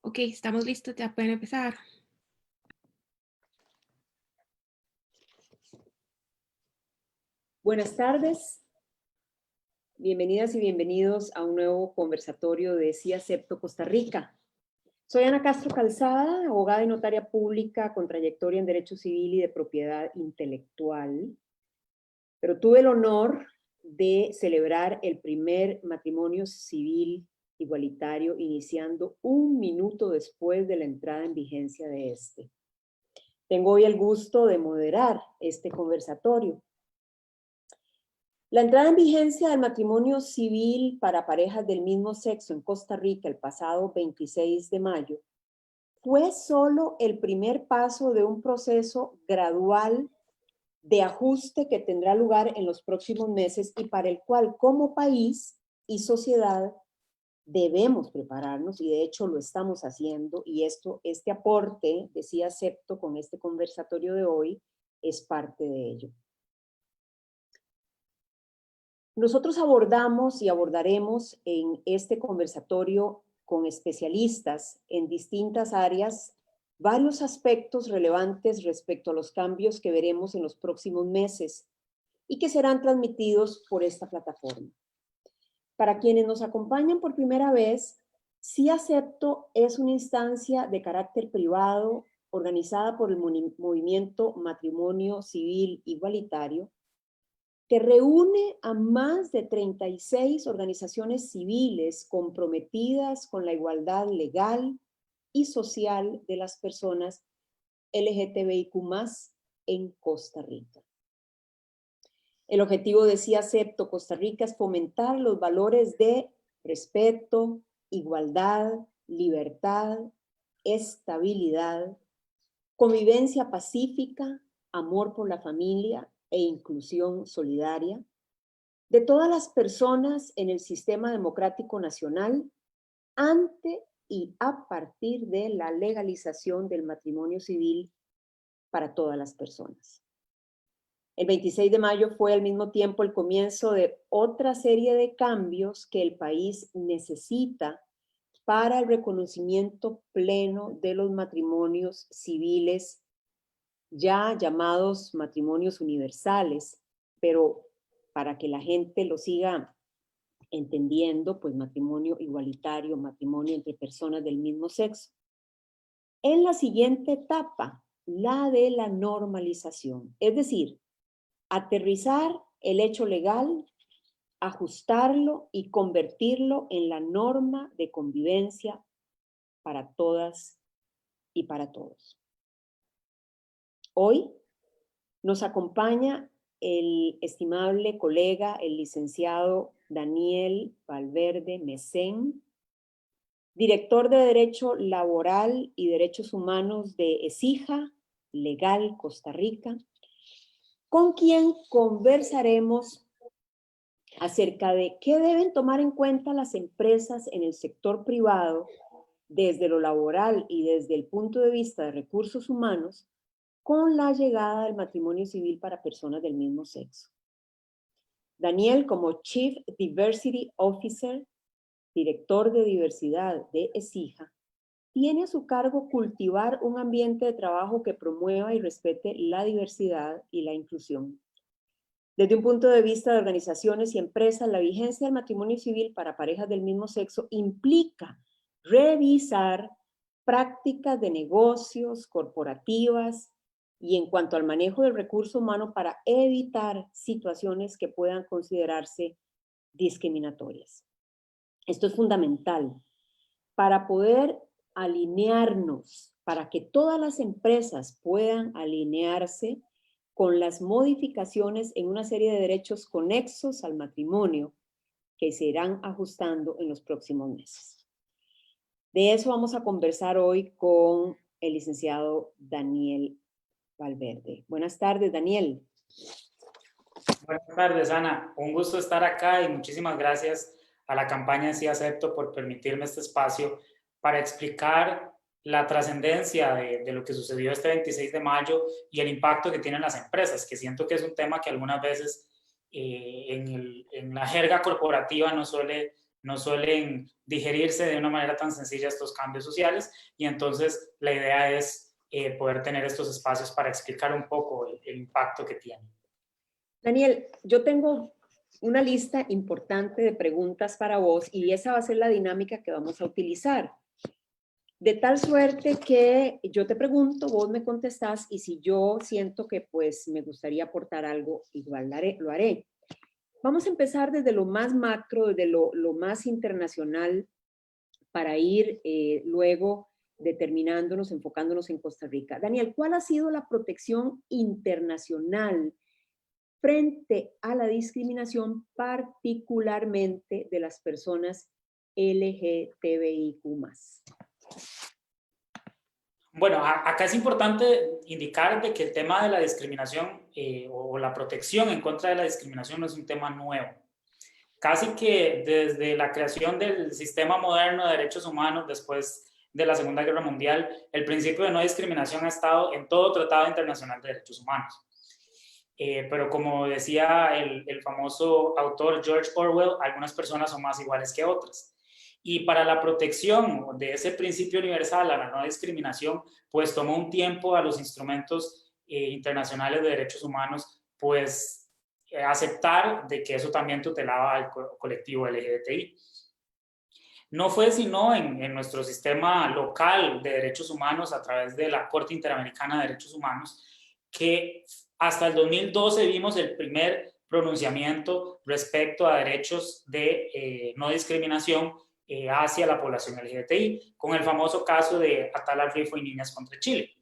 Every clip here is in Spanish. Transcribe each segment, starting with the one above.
Ok, estamos listos, ya pueden empezar. Buenas tardes, bienvenidas y bienvenidos a un nuevo conversatorio de Sí Acepto Costa Rica. Soy Ana Castro Calzada, abogada y notaria pública con trayectoria en Derecho Civil y de Propiedad Intelectual, pero tuve el honor de celebrar el primer matrimonio civil igualitario iniciando un minuto después de la entrada en vigencia de este. Tengo hoy el gusto de moderar este conversatorio. La entrada en vigencia del matrimonio civil para parejas del mismo sexo en Costa Rica el pasado 26 de mayo fue solo el primer paso de un proceso gradual de ajuste que tendrá lugar en los próximos meses y para el cual como país y sociedad debemos prepararnos y de hecho lo estamos haciendo y este aporte de Sí Acepto con este conversatorio de hoy es parte de ello. Nosotros abordamos y abordaremos en este conversatorio con especialistas en distintas áreas varios aspectos relevantes respecto a los cambios que veremos en los próximos meses y que serán transmitidos por esta plataforma. Para quienes nos acompañan por primera vez, Sí Acepto es una instancia de carácter privado organizada por el movimiento Matrimonio Civil Igualitario, que reúne a más de 36 organizaciones civiles comprometidas con la igualdad legal y social de las personas LGTBIQ+ en Costa Rica. El objetivo de Sí Acepto Costa Rica es fomentar los valores de respeto, igualdad, libertad, estabilidad, convivencia pacífica, amor por la familia e inclusión solidaria de todas las personas en el sistema democrático nacional ante y a partir de la legalización del matrimonio civil para todas las personas. El 26 de mayo fue al mismo tiempo el comienzo de otra serie de cambios que el país necesita para el reconocimiento pleno de los matrimonios civiles, ya llamados matrimonios universales, pero para que la gente lo siga entendiendo, pues matrimonio igualitario, matrimonio entre personas del mismo sexo. En la siguiente etapa, la de la normalización, es decir, aterrizar el hecho legal, ajustarlo y convertirlo en la norma de convivencia para todas y para todos. Hoy nos acompaña el estimable colega, el licenciado Daniel Valverde Mesén, director de Derecho Laboral y Derechos Humanos de ESIJA, Legal Costa Rica, con quien conversaremos acerca de qué deben tomar en cuenta las empresas en el sector privado desde lo laboral y desde el punto de vista de recursos humanos con la llegada del matrimonio civil para personas del mismo sexo. Daniel, como Chief Diversity Officer, director de diversidad de ESIJA, tiene a su cargo cultivar un ambiente de trabajo que promueva y respete la diversidad y la inclusión. Desde un punto de vista de organizaciones y empresas, la vigencia del matrimonio civil para parejas del mismo sexo implica revisar prácticas de negocios, corporativas y en cuanto al manejo del recurso humano para evitar situaciones que puedan considerarse discriminatorias. Esto es fundamental para poder alinearnos, para que todas las empresas puedan alinearse con las modificaciones en una serie de derechos conexos al matrimonio que se irán ajustando en los próximos meses. De eso vamos a conversar hoy con el licenciado Daniel Valverde. Buenas tardes, Daniel. Buenas tardes, Ana. Un gusto estar acá y muchísimas gracias a la campaña Sí Acepto por permitirme este espacio para explicar la trascendencia de lo que sucedió este 26 de mayo y el impacto que tienen las empresas, que siento que es un tema que algunas veces en la jerga corporativa no suele no suelen digerirse de una manera tan sencilla estos cambios sociales, y entonces la idea es poder tener estos espacios para explicar un poco el impacto que tienen. Daniel, yo tengo una lista importante de preguntas para vos y esa va a ser la dinámica que vamos a utilizar. De tal suerte que yo te pregunto, vos me contestás y si yo siento que pues me gustaría aportar algo, igual lo haré. Vamos a empezar desde lo más macro, desde lo más internacional, para ir luego determinándonos, enfocándonos en Costa Rica. Daniel, ¿cuál ha sido la protección internacional frente a la discriminación, particularmente de las personas LGTBIQ+? Bueno, acá es importante indicar de que el tema de la discriminación o la protección en contra de la discriminación no es un tema nuevo. Casi que desde la creación del sistema moderno de derechos humanos después de la Segunda Guerra Mundial, el principio de no discriminación ha estado en todo tratado internacional de derechos humanos. Pero como decía el famoso autor George Orwell, algunas personas son más iguales que otras. Y para la protección de ese principio universal a la no discriminación, pues tomó un tiempo a los instrumentos internacionales de derechos humanos, pues aceptar de que eso también tutelaba al colectivo LGBTI. No fue sino en nuestro sistema local de derechos humanos a través de la Corte Interamericana de Derechos Humanos que hasta el 2012 vimos el primer pronunciamiento respecto a derechos de no discriminación hacia la población LGBTI, con el famoso caso de Atala Rifo y Niñas contra Chile,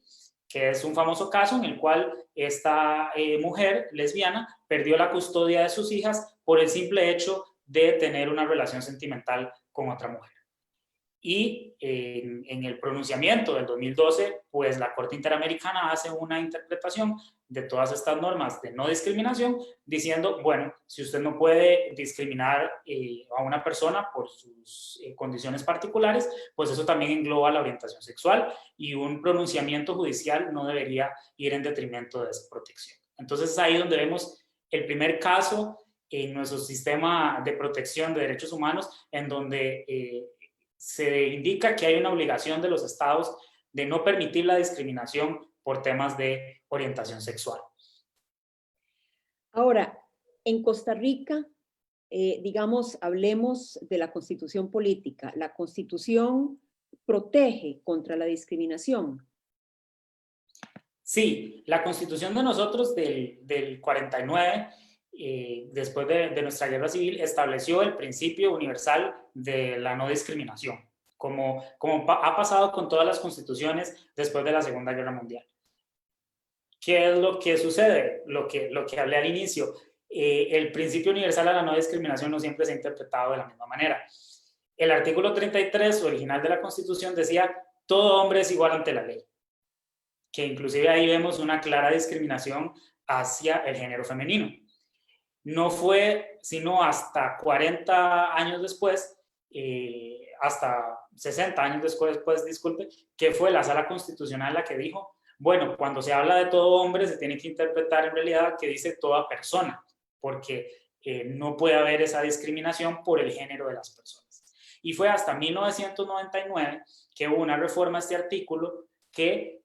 que es un famoso caso en el cual esta mujer lesbiana perdió la custodia de sus hijas por el simple hecho de tener una relación sentimental con otra mujer. Y en el pronunciamiento del 2012, pues la Corte Interamericana hace una interpretación de todas estas normas de no discriminación, diciendo, bueno, si usted no puede discriminar a una persona por sus condiciones particulares, pues eso también engloba la orientación sexual y un pronunciamiento judicial no debería ir en detrimento de esa protección. Entonces es ahí donde vemos el primer caso en nuestro sistema de protección de derechos humanos en donde se indica que hay una obligación de los estados de no permitir la discriminación por temas de orientación sexual. Ahora, en Costa Rica, digamos, hablemos de la Constitución política. ¿La Constitución protege contra la discriminación? Sí, la Constitución de nosotros del 49, después de nuestra guerra civil, estableció el principio universal de la no discriminación, como ha pasado con todas las constituciones después de la Segunda Guerra Mundial. ¿Qué es lo que sucede? Lo que hablé al inicio. El principio universal a la no discriminación no siempre se ha interpretado de la misma manera. El artículo 33 original de la Constitución decía, todo hombre es igual ante la ley, que inclusive ahí vemos una clara discriminación hacia el género femenino. No fue sino hasta 40 años después, hasta 60 años después, pues disculpe, que fue la Sala Constitucional la que dijo, bueno, cuando se habla de todo hombre se tiene que interpretar en realidad que dice toda persona, porque no puede haber esa discriminación por el género de las personas. Y fue hasta 1999 que hubo una reforma a este artículo que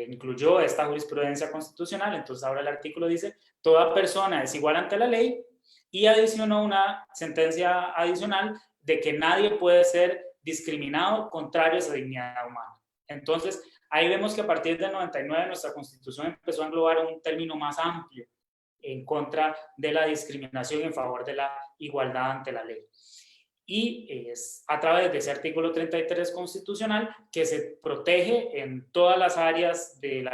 incluyó esta jurisprudencia constitucional. Entonces ahora el artículo dice, toda persona es igual ante la ley, y adicionó una sentencia adicional de que nadie puede ser discriminado contrario a esa dignidad humana. Entonces ahí vemos que a partir del 99 nuestra Constitución empezó a englobar un término más amplio en contra de la discriminación en favor de la igualdad ante la ley. Y es a través de ese artículo 33 constitucional que se protege en todas las áreas del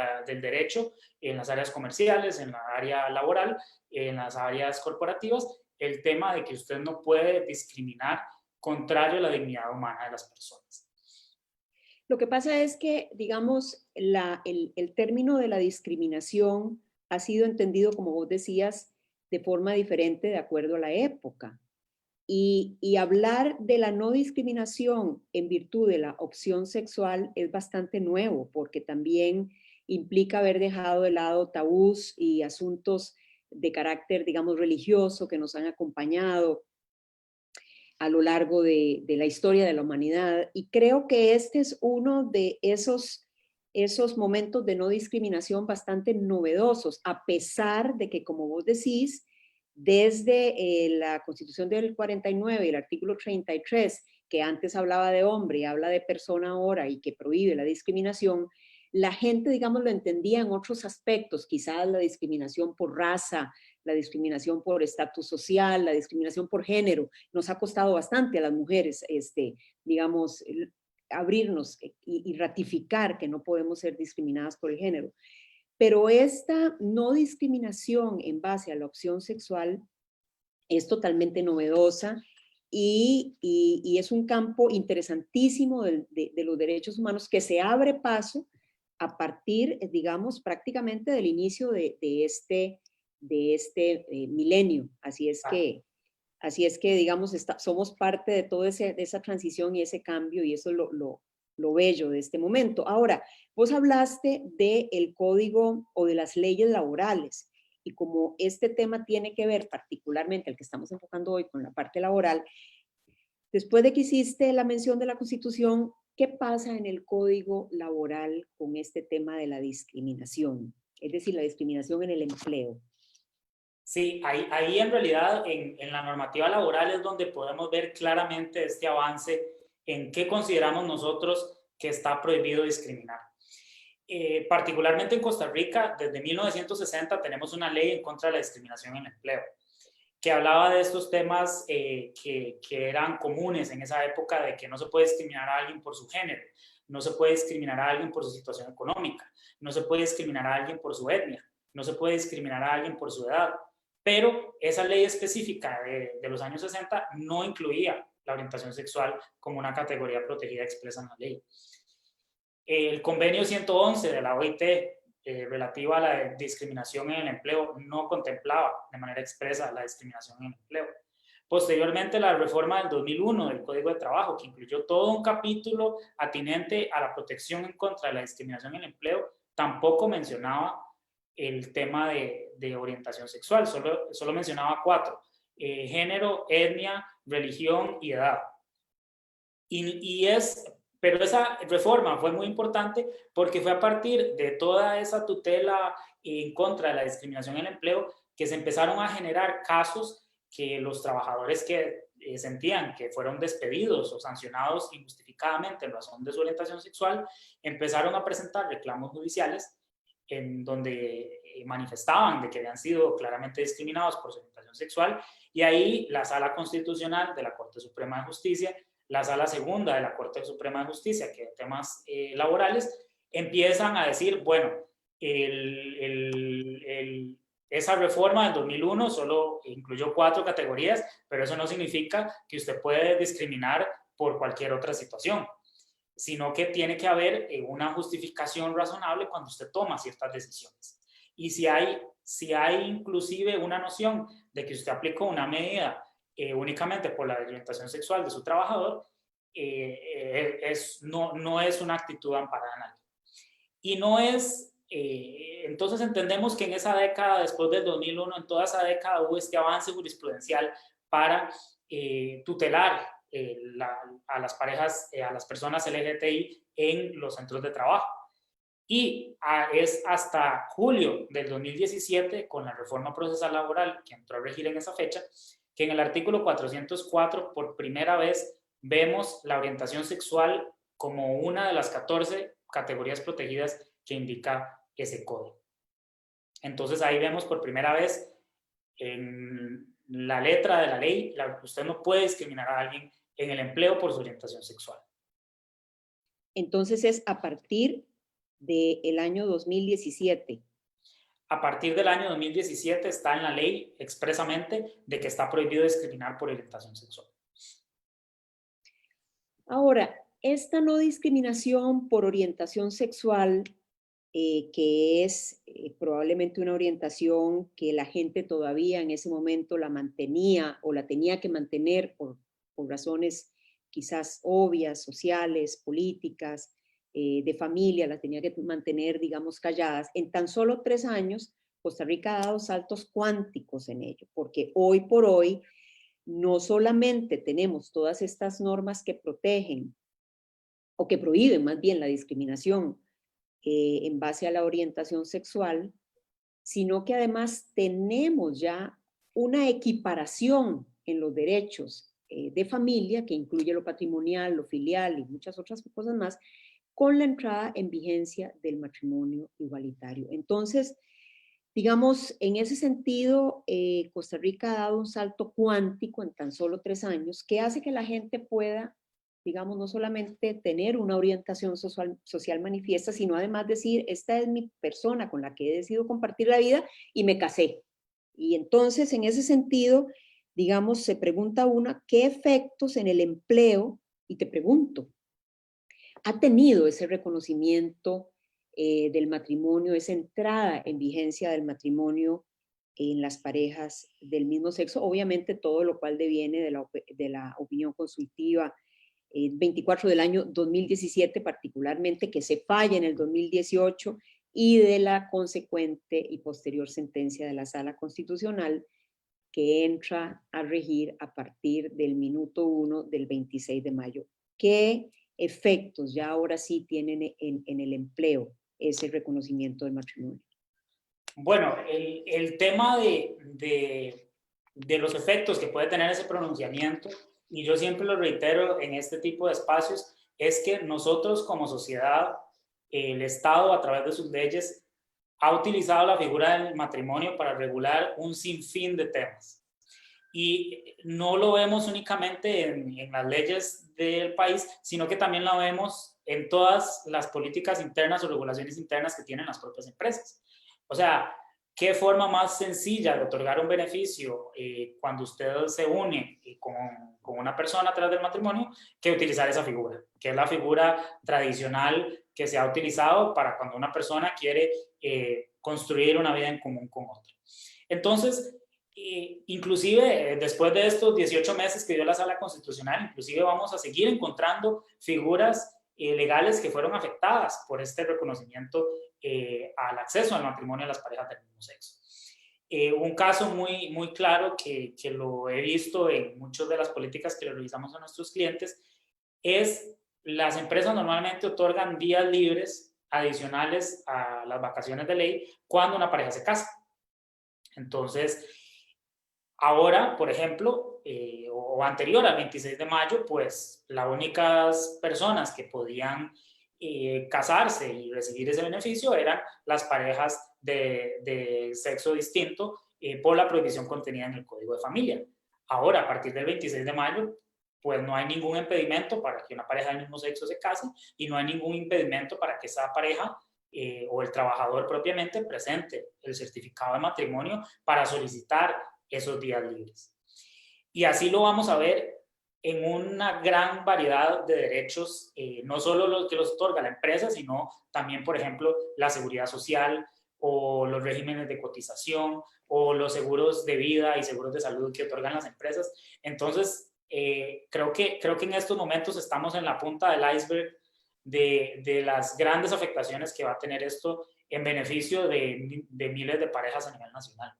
derecho, en las áreas comerciales, en la área laboral, en las áreas corporativas, el tema de que usted no puede discriminar contrario a la dignidad humana de las personas. Lo que pasa es que, digamos, el término de la discriminación ha sido entendido, como vos decías, de forma diferente de acuerdo a la época. Y hablar de la no discriminación en virtud de la opción sexual es bastante nuevo, porque también implica haber dejado de lado tabús y asuntos de carácter, digamos, religioso que nos han acompañado. a lo largo de la historia de la humanidad. Y creo que este es uno de esos momentos de no discriminación bastante novedosos, a pesar de que, como vos decís, desde la Constitución del 49 y el artículo 33, que antes hablaba de hombre y habla de persona ahora y que prohíbe la discriminación, la gente, digamos, lo entendía en otros aspectos, quizás la discriminación por raza, la discriminación por estatus social, la discriminación por género. Nos ha costado bastante a las mujeres, digamos, abrirnos y ratificar que no podemos ser discriminadas por el género. Pero esta no discriminación en base a la opción sexual es totalmente novedosa y es un campo interesantísimo de los derechos humanos que se abre paso a partir, digamos, prácticamente del inicio de este milenio. Así es que digamos, somos parte de toda esa transición y ese cambio, y eso es lo bello de este momento. Ahora, vos hablaste del código o de las leyes laborales, y como este tema tiene que ver particularmente, el que estamos enfocando hoy, con la parte laboral, después de que hiciste la mención de la Constitución, ¿qué pasa en el código laboral con este tema de la discriminación? Es decir, la discriminación en el empleo. Sí, ahí en realidad en la normativa laboral es donde podemos ver claramente este avance en qué consideramos nosotros que está prohibido discriminar. Particularmente en Costa Rica, desde 1960 tenemos una ley en contra de la discriminación en el empleo, que hablaba de estos temas que eran comunes en esa época, de que no se puede discriminar a alguien por su género, no se puede discriminar a alguien por su situación económica, no se puede discriminar a alguien por su etnia, no se puede discriminar a alguien por su edad. Pero esa ley específica de los años 60 no incluía la orientación sexual como una categoría protegida expresa en la ley. El convenio 111 de la OIT relativa a la discriminación en el empleo no contemplaba de manera expresa la discriminación en el empleo. Posteriormente, la reforma del 2001 del Código de Trabajo, que incluyó todo un capítulo atinente a la protección en contra de la discriminación en el empleo, tampoco mencionaba el tema de orientación sexual, solo mencionaba 4, género, etnia, religión y edad. Pero esa reforma fue muy importante porque fue a partir de toda esa tutela en contra de la discriminación en el empleo que se empezaron a generar casos que los trabajadores que sentían que fueron despedidos o sancionados injustificadamente en razón de su orientación sexual, empezaron a presentar reclamos judiciales en donde manifestaban de que habían sido claramente discriminados por su orientación sexual, y ahí la Sala Constitucional de la Corte Suprema de Justicia, la Sala Segunda de la Corte Suprema de Justicia, que de temas laborales, empiezan a decir, bueno, esa reforma del 2001 solo incluyó 4 categorías, pero eso no significa que usted puede discriminar por cualquier otra situación, sino que tiene que haber una justificación razonable cuando usted toma ciertas decisiones. Y si hay inclusive una noción de que usted aplicó una medida únicamente por la orientación sexual de su trabajador, no es una actitud amparada en la ley. Y no es, entonces entendemos que en esa década, después del 2001, en toda esa década hubo este avance jurisprudencial para tutelar a las parejas, a las personas LGTBI en los centros de trabajo. Y es hasta julio del 2017, con la reforma procesal laboral que entró a regir en esa fecha, que en el artículo 404 por primera vez vemos la orientación sexual como una de las 14 categorías protegidas que indica ese código. Entonces ahí vemos por primera vez en la letra de la ley, usted no puede discriminar a alguien en el empleo por su orientación sexual. Entonces es a partir del año 2017. A partir del año 2017 está en la ley expresamente de que está prohibido discriminar por orientación sexual. Ahora, esta no discriminación por orientación sexual, que es probablemente una orientación que la gente todavía en ese momento la mantenía o la tenía que mantener por razones quizás obvias, sociales, políticas, de familia, las tenía que mantener, digamos, calladas. En tan solo 3 años, Costa Rica ha dado saltos cuánticos en ello, porque hoy por hoy no solamente tenemos todas estas normas que protegen o que prohíben más bien la discriminación en base a la orientación sexual, sino que además tenemos ya una equiparación en los derechos de familia, que incluye lo patrimonial, lo filial y muchas otras cosas más, con la entrada en vigencia del matrimonio igualitario. Entonces, digamos, en ese sentido, Costa Rica ha dado un salto cuántico en tan solo 3 años, que hace que la gente pueda, digamos, no solamente tener una orientación social manifiesta, sino además decir, esta es mi persona con la que he decidido compartir la vida y me casé. Y entonces, en ese sentido, digamos, se pregunta una, ¿qué efectos en el empleo? Y te pregunto, ¿ha tenido ese reconocimiento del matrimonio, esa entrada en vigencia del matrimonio en las parejas del mismo sexo? Obviamente todo lo cual deviene de la opinión consultiva 24 del año 2017 particularmente, que se falla en el 2018, y de la consecuente y posterior sentencia de la Sala Constitucional que entra a regir a partir del minuto 1 del 26 de mayo. ¿Qué efectos ya ahora sí tienen en el empleo ese reconocimiento del matrimonio? Bueno, el tema de los efectos que puede tener ese pronunciamiento, y yo siempre lo reitero en este tipo de espacios, es que nosotros como sociedad, el Estado a través de sus leyes, ha utilizado la figura del matrimonio para regular un sinfín de temas. Y no lo vemos únicamente en las leyes del país, sino que también lo vemos en todas las políticas internas o regulaciones internas que tienen las propias empresas. O sea, ¿qué forma más sencilla de otorgar un beneficio cuando usted se une con una persona a través del matrimonio que utilizar esa figura? Que es la figura tradicional que se ha utilizado para cuando una persona quiere construir una vida en común con otra. Entonces, inclusive después de estos 18 meses que dio la Sala Constitucional, inclusive vamos a seguir encontrando figuras legales que fueron afectadas por este reconocimiento al acceso al matrimonio de las parejas del mismo sexo. Un caso muy claro que lo he visto en muchas de las políticas que le realizamos a nuestros clientes es las empresas normalmente otorgan días libres adicionales a las vacaciones de ley cuando una pareja se casa. Entonces, ahora, por ejemplo, o anterior al 26 de mayo, pues las únicas personas que podían casarse y recibir ese beneficio eran las parejas de sexo distinto por la prohibición contenida en el Código de Familia. Ahora, a partir del 26 de mayo, pues no hay ningún impedimento para que una pareja del mismo sexo se case y no hay ningún impedimento para que esa pareja o el trabajador propiamente presente el certificado de matrimonio para solicitar esos días libres. Y así lo vamos a ver en una gran variedad de derechos, no solo los que los otorga la empresa, sino también, por ejemplo, la seguridad social o los regímenes de cotización o los seguros de vida y seguros de salud que otorgan las empresas. Entonces, creo que en estos momentos estamos en la punta del iceberg de las grandes afectaciones que va a tener esto en beneficio de miles de parejas a nivel nacional.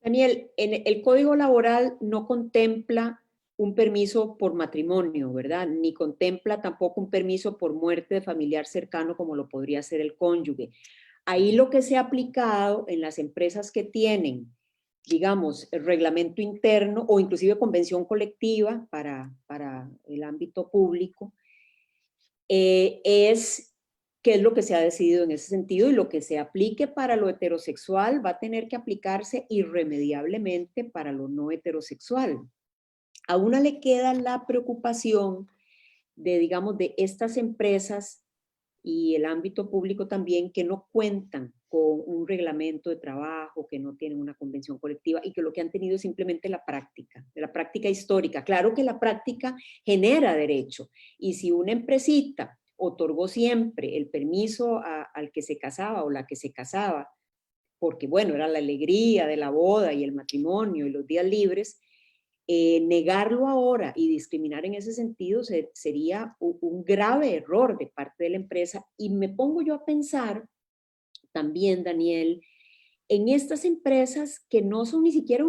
Daniel, el Código Laboral no contempla un permiso por matrimonio, ¿verdad? Ni contempla tampoco un permiso por muerte de familiar cercano como lo podría ser el cónyuge. Ahí lo que se ha aplicado en las empresas que tienen, digamos, el reglamento interno o inclusive convención colectiva para el ámbito público, es qué es lo que se ha decidido en ese sentido, y lo que se aplique para lo heterosexual va a tener que aplicarse irremediablemente para lo no heterosexual. A una le queda la preocupación de, digamos, de estas empresas y el ámbito público también, que no cuentan con un reglamento de trabajo, que no tienen una convención colectiva y que lo que han tenido es simplemente la práctica histórica. Claro que la práctica genera derecho, y si una empresita otorgó siempre el permiso al que se casaba o la que se casaba, porque bueno, era la alegría de la boda y el matrimonio y los días libres, negarlo ahora y discriminar en ese sentido sería un grave error de parte de la empresa. Y me pongo yo a pensar también, Daniel, en estas empresas que no son ni siquiera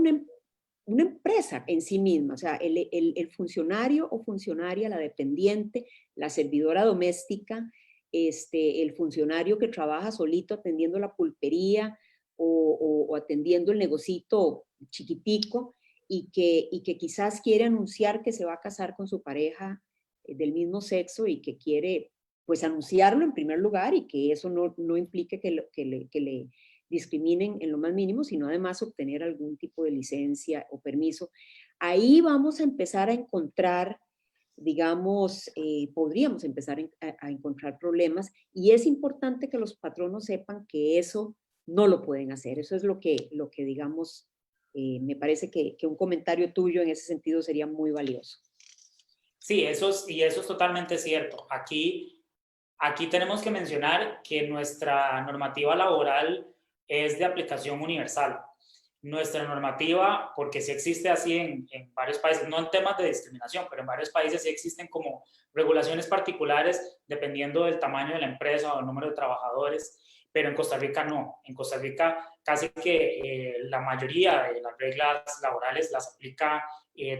una empresa en sí misma, o sea, el funcionario o funcionaria, la dependiente, la servidora doméstica, el funcionario que trabaja solito atendiendo la pulpería o atendiendo el negocito chiquitico y que quizás quiere anunciar que se va a casar con su pareja del mismo sexo y que quiere pues anunciarlo en primer lugar y que eso no implique que le discriminen en lo más mínimo, sino además obtener algún tipo de licencia o permiso. Ahí vamos a empezar a encontrar, digamos, podríamos empezar a encontrar problemas y es importante que los patronos sepan que eso no lo pueden hacer. Eso es lo que digamos, me parece que un comentario tuyo en ese sentido sería muy valioso. Sí, eso es totalmente cierto. Aquí tenemos que mencionar que nuestra normativa laboral es de aplicación universal. Nuestra normativa, porque sí existe así en varios países, no en temas de discriminación, pero en varios países sí existen como regulaciones particulares dependiendo del tamaño de la empresa o el número de trabajadores, pero en Costa Rica no. En Costa Rica casi que la mayoría de las reglas laborales las aplica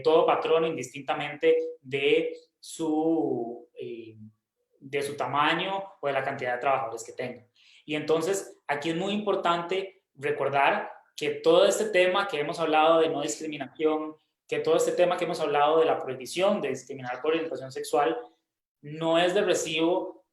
todo patrono indistintamente de su tamaño o de la cantidad de trabajadores que tenga. Y entonces aquí es muy importante recordar que todo este tema que hemos hablado de no discriminación, que todo este tema que hemos hablado de la prohibición de discriminar por orientación sexual, no es de recibo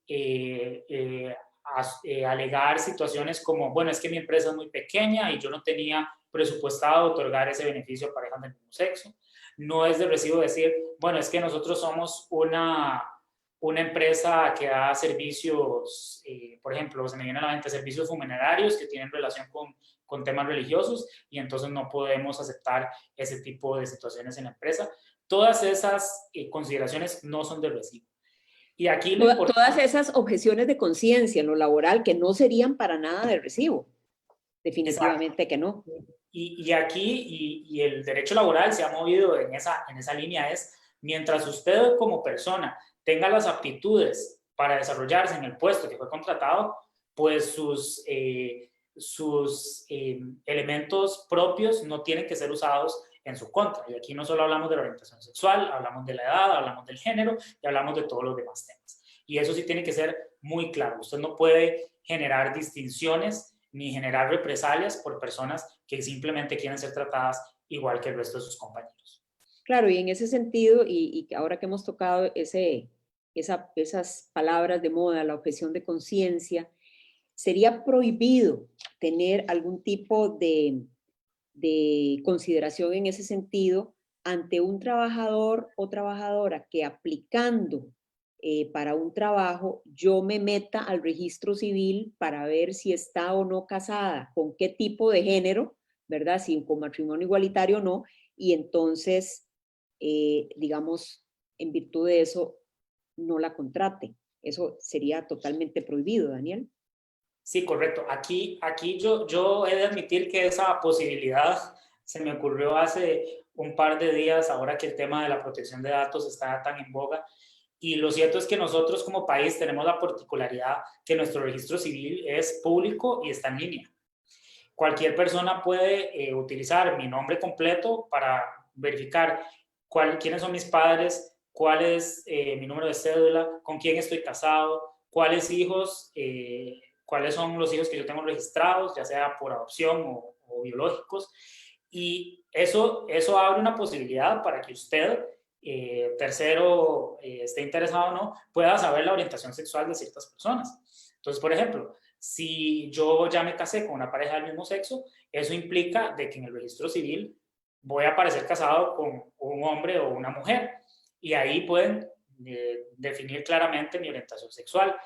alegar situaciones como, bueno, es que mi empresa es muy pequeña y yo no tenía presupuestado otorgar ese beneficio a parejas del mismo sexo. No es de recibo decir, bueno, es que nosotros somos una empresa que da servicios, por ejemplo, se me viene a la mente servicios funerarios que tienen relación con temas religiosos y entonces no podemos aceptar ese tipo de situaciones en la empresa. Todas esas consideraciones no son de recibo. Y aquí lo importante, todas esas objeciones de conciencia en lo laboral que no serían para nada de recibo. Definitivamente que no. Y aquí, y el derecho laboral se ha movido en esa línea, es mientras usted como persona tenga las aptitudes para desarrollarse en el puesto que fue contratado, pues sus elementos propios no tienen que ser usados en su contra. Y aquí no solo hablamos de la orientación sexual, hablamos de la edad, hablamos del género y hablamos de todos los demás temas. Y eso sí tiene que ser muy claro. Usted no puede generar distinciones ni generar represalias por personas que simplemente quieren ser tratadas igual que el resto de sus compañeros. Claro, y en ese sentido, y ahora que hemos tocado esas palabras de moda, la objeción de conciencia, sería prohibido tener algún tipo de consideración en ese sentido ante un trabajador o trabajadora que aplicando para un trabajo, yo me meta al registro civil para ver si está o no casada, con qué tipo de género, ¿verdad? Si con matrimonio igualitario o no, y entonces, digamos, en virtud de eso, no la contrate. Eso sería totalmente prohibido, Daniel. Sí, correcto. Aquí yo he de admitir que esa posibilidad se me ocurrió hace un par de días, ahora que el tema de la protección de datos está tan en boga. Y lo cierto es que nosotros como país tenemos la particularidad que nuestro registro civil es público y está en línea. Cualquier persona puede utilizar mi nombre completo para verificar quiénes son mis padres, cuál es mi número de cédula, con quién estoy casado, cuáles son los hijos que yo tengo registrados, ya sea por adopción o biológicos. Y eso abre una posibilidad para que usted, tercero, esté interesado o no, pueda saber la orientación sexual de ciertas personas. Entonces, por ejemplo, si yo ya me casé con una pareja del mismo sexo, eso implica de que en el registro civil voy a aparecer casado con un hombre o una mujer. Y ahí pueden definir claramente mi orientación sexual.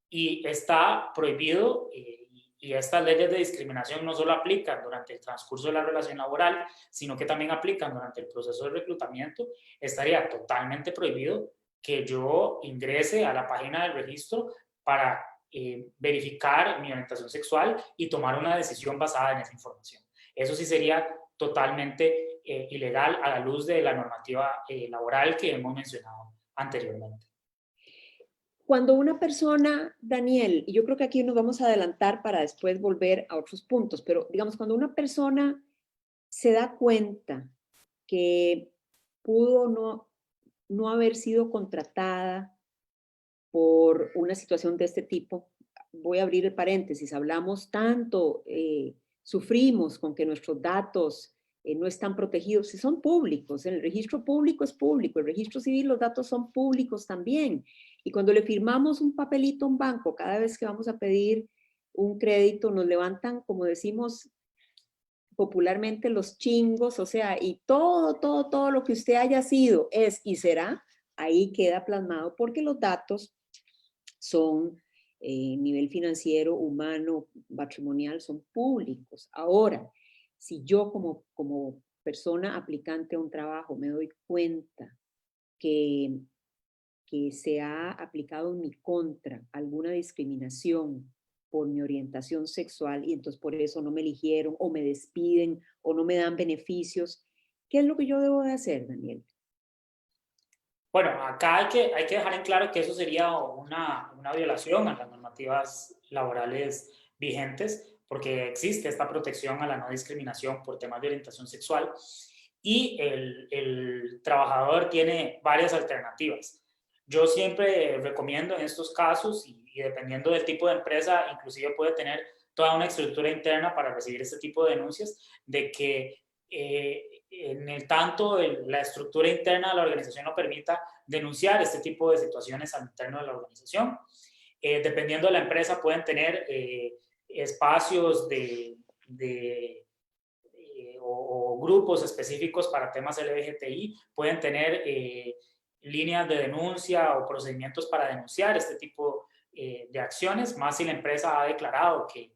Y está prohibido, y estas leyes de discriminación no solo aplican durante el transcurso de la relación laboral, sino que también aplican durante el proceso de reclutamiento. Estaría totalmente prohibido que yo ingrese a la página del registro para verificar mi orientación sexual y tomar una decisión basada en esa información. Eso sí sería totalmente ilegal a la luz de la normativa laboral que hemos mencionado anteriormente. Cuando una persona, Daniel, y yo creo que aquí nos vamos a adelantar para después volver a otros puntos, pero digamos, cuando una persona se da cuenta que pudo no haber sido contratada por una situación de este tipo. Voy a abrir el paréntesis, hablamos tanto, sufrimos con que nuestros datos no están protegidos, si son públicos, el registro público es público, el registro civil los datos son públicos también. Y cuando le firmamos un papelito a un banco, cada vez que vamos a pedir un crédito, nos levantan, como decimos popularmente, los chingos, o sea, y todo lo que usted haya sido, es y será, ahí queda plasmado porque los datos son nivel financiero, humano, patrimonial, son públicos. Ahora, si yo como persona aplicante a un trabajo me doy cuenta que se ha aplicado en mi contra alguna discriminación por mi orientación sexual y entonces por eso no me eligieron o me despiden o no me dan beneficios, ¿qué es lo que yo debo de hacer, Daniel? Bueno, acá hay que dejar en claro que eso sería una violación a las normativas laborales vigentes, porque existe esta protección a la no discriminación por temas de orientación sexual y el trabajador tiene varias alternativas. Yo siempre recomiendo en estos casos, y dependiendo del tipo de empresa, inclusive puede tener toda una estructura interna para recibir este tipo de denuncias, de que en el tanto la estructura interna de la organización no permita denunciar este tipo de situaciones al interno de la organización. Dependiendo de la empresa pueden tener espacios o grupos específicos para temas LGBTI, pueden tener líneas de denuncia o procedimientos para denunciar este tipo de acciones, más si la empresa ha declarado que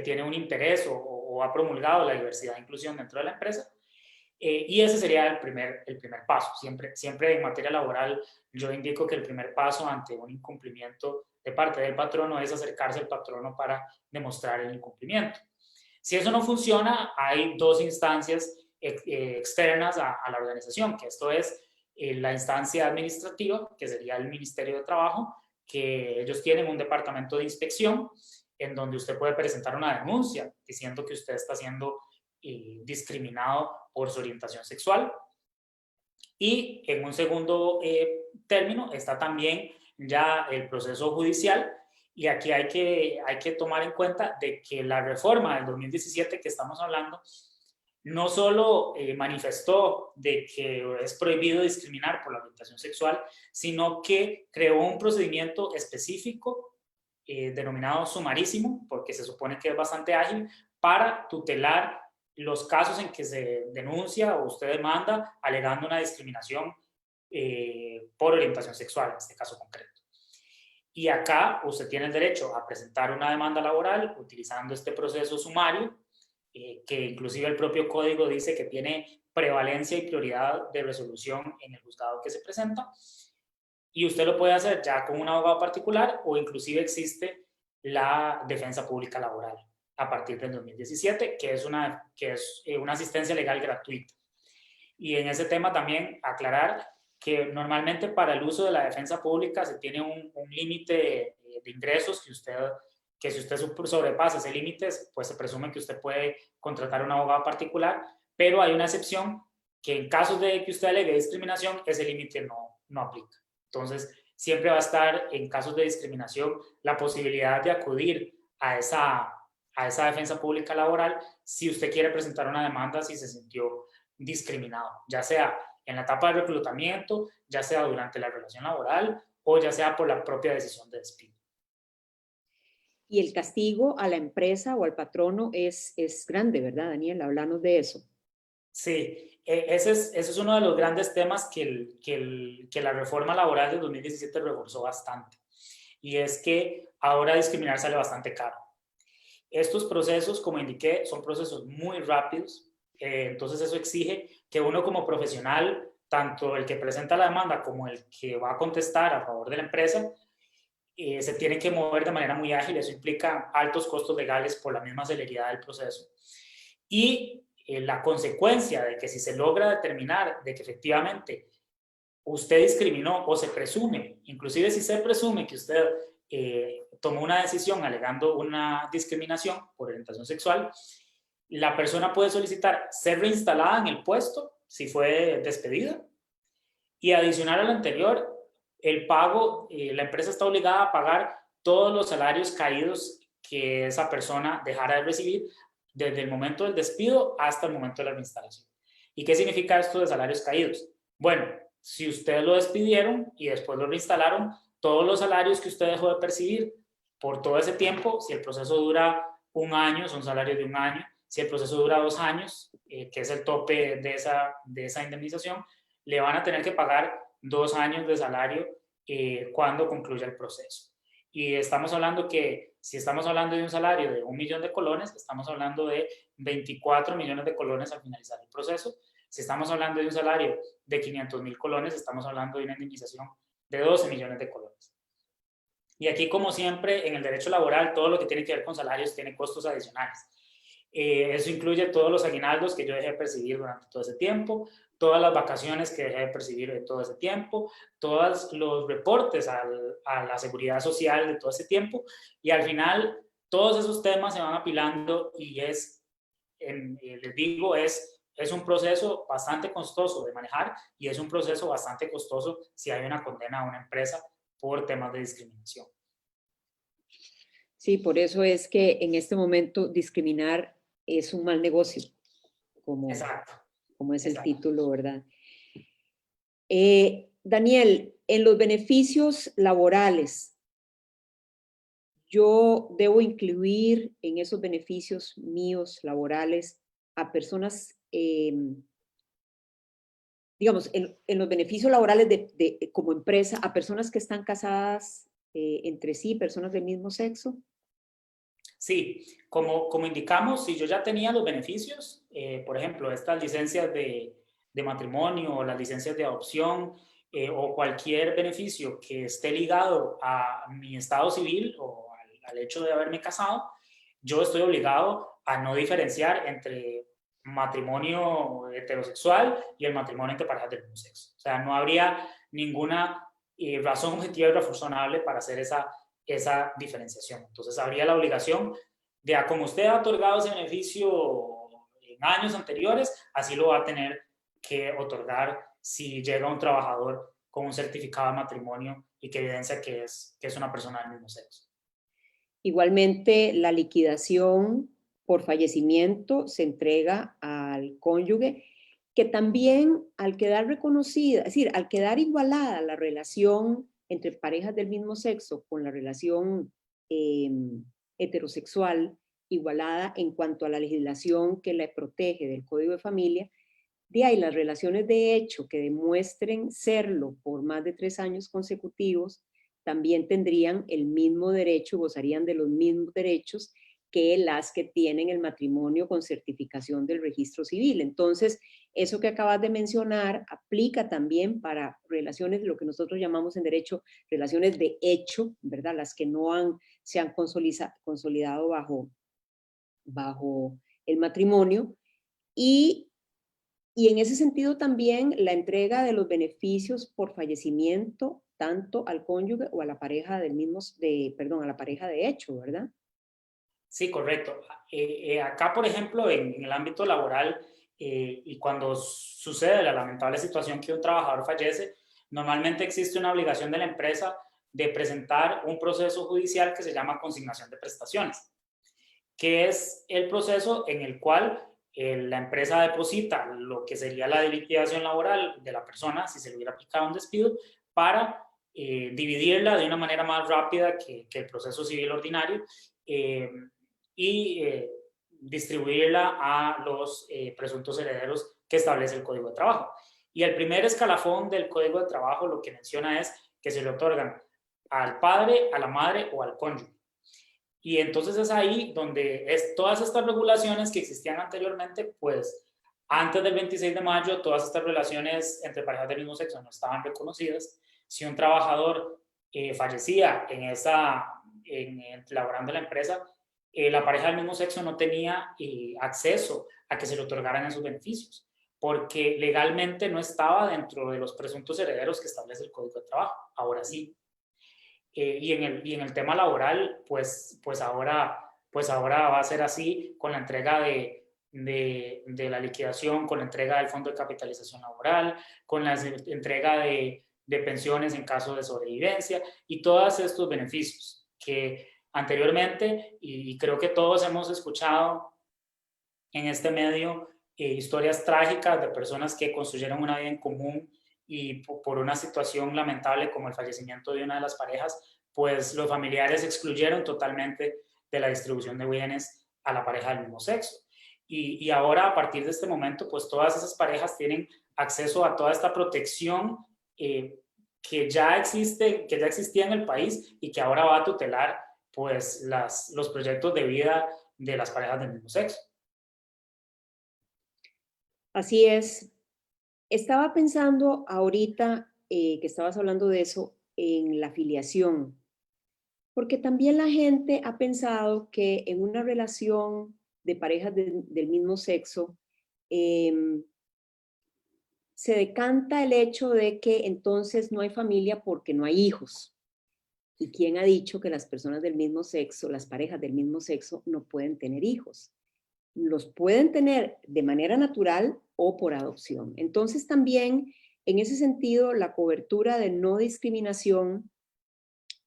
tiene un interés o ha promulgado la diversidad e inclusión dentro de la empresa. Y ese sería el primer paso. Siempre en materia laboral yo indico que el primer paso ante un incumplimiento de parte del patrono es acercarse al patrono para demostrar el incumplimiento. Si eso no funciona, hay dos instancias externas a la organización, que esto es la instancia administrativa, que sería el Ministerio de Trabajo, que ellos tienen un departamento de inspección en donde usted puede presentar una denuncia diciendo que usted está siendo discriminado por su orientación sexual. Y en un segundo término está también ya el proceso judicial, y aquí hay que tomar en cuenta de que la reforma del 2017 que estamos hablando no solo manifestó de que es prohibido discriminar por la orientación sexual, sino que creó un procedimiento específico denominado sumarísimo, porque se supone que es bastante ágil, para tutelar los casos en que se denuncia o usted demanda alegando una discriminación por orientación sexual, en este caso concreto. Y acá usted tiene el derecho a presentar una demanda laboral utilizando este proceso sumario, que inclusive el propio código dice que tiene prevalencia y prioridad de resolución en el juzgado que se presenta. Y usted lo puede hacer ya con un abogado particular o inclusive existe la defensa pública laboral a partir del 2017, que es una asistencia legal gratuita. Y en ese tema también aclarar que normalmente para el uso de la defensa pública se tiene un límite de ingresos que si usted sobrepasa ese límite, pues se presume que usted puede contratar a un abogado particular, pero hay una excepción que en casos de que usted alegue discriminación, ese límite no aplica. Entonces, siempre va a estar en casos de discriminación la posibilidad de acudir a esa defensa pública laboral si usted quiere presentar una demanda si se sintió discriminado, ya sea en la etapa de reclutamiento, ya sea durante la relación laboral o ya sea por la propia decisión de despido. Y el castigo a la empresa o al patrono es grande, ¿verdad, Daniel? Háblanos de eso. Sí, ese es uno de los grandes temas que la reforma laboral del 2017 reforzó bastante. Y es que ahora discriminar sale bastante caro. Estos procesos, como indiqué, son procesos muy rápidos. Entonces eso exige que uno como profesional, tanto el que presenta la demanda como el que va a contestar a favor de la empresa, se tienen que mover de manera muy ágil. Eso implica altos costos legales por la misma celeridad del proceso. Y la consecuencia de que si se logra determinar de que efectivamente usted discriminó o se presume, inclusive si se presume que usted tomó una decisión alegando una discriminación por orientación sexual, La persona puede solicitar ser reinstalada en el puesto si fue despedida, y adicional a lo anterior, el pago, la empresa está obligada a pagar todos los salarios caídos que esa persona dejara de recibir desde el momento del despido hasta el momento de la reinstalación. ¿Y qué significa esto de salarios caídos? Bueno, si ustedes lo despidieron y después lo reinstalaron, todos los salarios que usted dejó de percibir por todo ese tiempo, si el proceso dura un año, son salarios de un año. Si el proceso dura 2 años, que es el tope de esa indemnización, le van a tener que pagar 2 años de salario cuando concluya el proceso. Y estamos hablando que si estamos hablando de un salario de 1 millón de colones, estamos hablando de 24 millones de colones al finalizar el proceso. Si estamos hablando de un salario de 500,000 colones, estamos hablando de una indemnización de 12 millones de colones. Y aquí, como siempre, en el derecho laboral, todo lo que tiene que ver con salarios tiene costos adicionales. Eso incluye todos los aguinaldos que yo dejé de percibir durante todo ese tiempo, todas las vacaciones que dejé de percibir de todo ese tiempo, todos los reportes a la seguridad social de todo ese tiempo, y al final todos esos temas se van apilando y les digo, es un proceso bastante costoso de manejar y es un proceso bastante costoso si hay una condena a una empresa por temas de discriminación. Sí, por eso es que en este momento discriminar es un mal negocio, como, Exacto. como es Exacto. el título, ¿verdad? Daniel, en los beneficios laborales, yo debo incluir en esos beneficios míos laborales a personas, digamos, en los beneficios laborales como empresa, a personas que están casadas entre sí, personas del mismo sexo. Sí, como indicamos, si yo ya tenía los beneficios, por ejemplo, estas licencias de matrimonio o las licencias de adopción o cualquier beneficio que esté ligado a mi estado civil o al hecho de haberme casado, yo estoy obligado a no diferenciar entre matrimonio heterosexual y el matrimonio entre parejas del mismo sexo. O sea, no habría ninguna razón objetiva y razonable para hacer esa diferenciación. Entonces, habría la obligación de, como usted ha otorgado ese beneficio en años anteriores, así lo va a tener que otorgar si llega un trabajador con un certificado de matrimonio y que evidencia que es una persona del mismo sexo. Igualmente, la liquidación por fallecimiento se entrega al cónyuge, que también al quedar reconocida, es decir, al quedar igualada la relación entre parejas del mismo sexo con la relación heterosexual, igualada en cuanto a la legislación que la protege del Código de Familia, de ahí las relaciones de hecho que demuestren serlo por más de 3 años consecutivos, también tendrían el mismo derecho, gozarían de los mismos derechos que las que tienen el matrimonio con certificación del registro civil. Entonces, eso que acabas de mencionar aplica también para relaciones, lo que nosotros llamamos en derecho, relaciones de hecho, ¿verdad? Las que no se han consolidado bajo el matrimonio. Y en ese sentido también la entrega de los beneficios por fallecimiento, tanto al cónyuge o a la pareja a la pareja de hecho, ¿verdad? Sí, correcto. Acá, por ejemplo, en el ámbito laboral, y cuando sucede la lamentable situación que un trabajador fallece, normalmente existe una obligación de la empresa de presentar un proceso judicial que se llama consignación de prestaciones, que es el proceso en el cual la empresa deposita lo que sería la liquidación laboral de la persona, si se le hubiera aplicado un despido, para dividirla de una manera más rápida que el proceso civil ordinario y distribuirla a los presuntos herederos que establece el Código de Trabajo. Y el primer escalafón del Código de Trabajo lo que menciona es que se le otorgan al padre, a la madre o al cónyuge. Y entonces es ahí donde todas estas regulaciones que existían anteriormente, pues antes del 26 de mayo, todas estas relaciones entre parejas del mismo sexo no estaban reconocidas. Si un trabajador fallecía laborando en la empresa, la pareja del mismo sexo no tenía acceso a que se le otorgaran esos beneficios, porque legalmente no estaba dentro de los presuntos herederos que establece el Código de Trabajo. Ahora sí. Y en el tema laboral, pues ahora va a ser así con la entrega de de la liquidación, con la entrega del fondo de capitalización laboral, con la entrega de pensiones en caso de sobrevivencia y todos estos beneficios que anteriormente, y creo que todos hemos escuchado en este medio, historias trágicas de personas que construyeron una vida en común y por una situación lamentable como el fallecimiento de una de las parejas, pues los familiares excluyeron totalmente de la distribución de bienes a la pareja del mismo sexo. Y ahora, a partir de este momento, pues todas esas parejas tienen acceso a toda esta protección que ya existe, que ya existía en el país y que ahora va a tutelar pues los proyectos de vida de las parejas del mismo sexo. Así es. Estaba pensando ahorita que estabas hablando de eso en la filiación, porque también la gente ha pensado que en una relación de parejas del mismo sexo se decanta el hecho de que entonces no hay familia porque no hay hijos. ¿Y quién ha dicho que las personas del mismo sexo, las parejas del mismo sexo, no pueden tener hijos? Los pueden tener de manera natural o por adopción. Entonces también, en ese sentido, la cobertura de no discriminación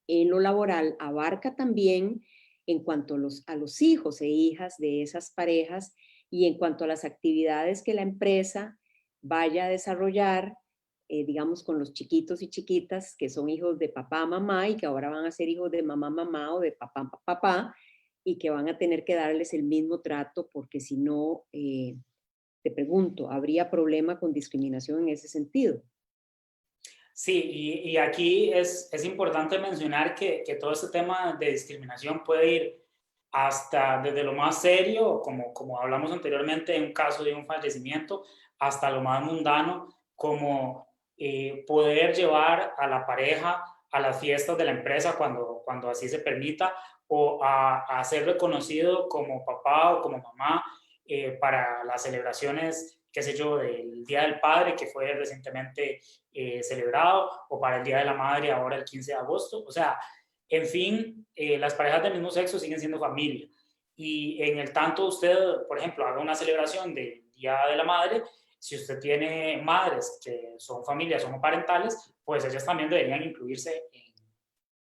en lo laboral abarca también en cuanto a los hijos e hijas de esas parejas y en cuanto a las actividades que la empresa vaya a desarrollar, digamos, con los chiquitos y chiquitas que son hijos de papá, mamá y que ahora van a ser hijos de mamá, mamá o de papá, papá y que van a tener que darles el mismo trato porque si no, te pregunto, ¿habría problema con discriminación en ese sentido? Sí, y aquí es importante mencionar que todo este tema de discriminación puede ir hasta desde lo más serio, como hablamos anteriormente, en un caso de un fallecimiento, hasta lo más mundano, como poder llevar a la pareja a las fiestas de la empresa cuando así se permita, o a ser reconocido como papá o como mamá para las celebraciones, qué sé yo, del Día del Padre, que fue recientemente celebrado, o para el Día de la Madre ahora el 15 de agosto. O sea, en fin, las parejas del mismo sexo siguen siendo familia. Y en el tanto usted, por ejemplo, haga una celebración del Día de la Madre, si usted tiene madres que son familias homoparentales, pues ellas también deberían incluirse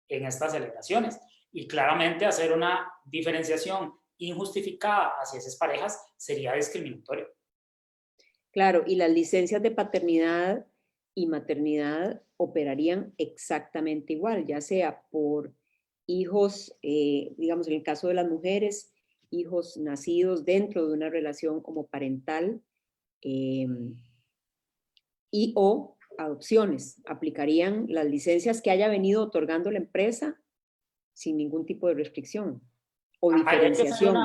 en estas celebraciones. Y claramente hacer una diferenciación injustificada hacia esas parejas sería discriminatorio. Claro, y las licencias de paternidad y maternidad operarían exactamente igual, ya sea por hijos, digamos, en el caso de las mujeres, hijos nacidos dentro de una relación homoparental y o adopciones. Aplicarían las licencias que haya venido otorgando la empresa sin ningún tipo de restricción o diferenciación.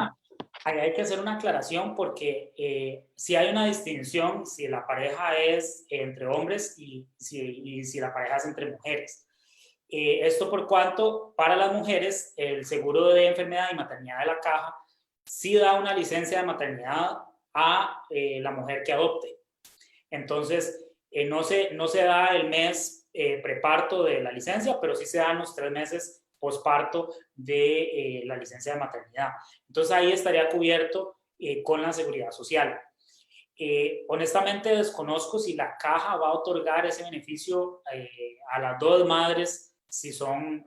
Ahí hay que hacer una aclaración porque si hay una distinción si la pareja es entre hombres y si la pareja es entre mujeres. Esto por cuanto para las mujeres el seguro de enfermedad y maternidad de la caja sí da una licencia de maternidad a la mujer que adopte. Entonces, no se da el mes preparto de la licencia, pero sí se dan los 3 meses posparto de la licencia de maternidad. Entonces, ahí estaría cubierto con la seguridad social. Honestamente, desconozco si la caja va a otorgar ese beneficio a las dos madres si son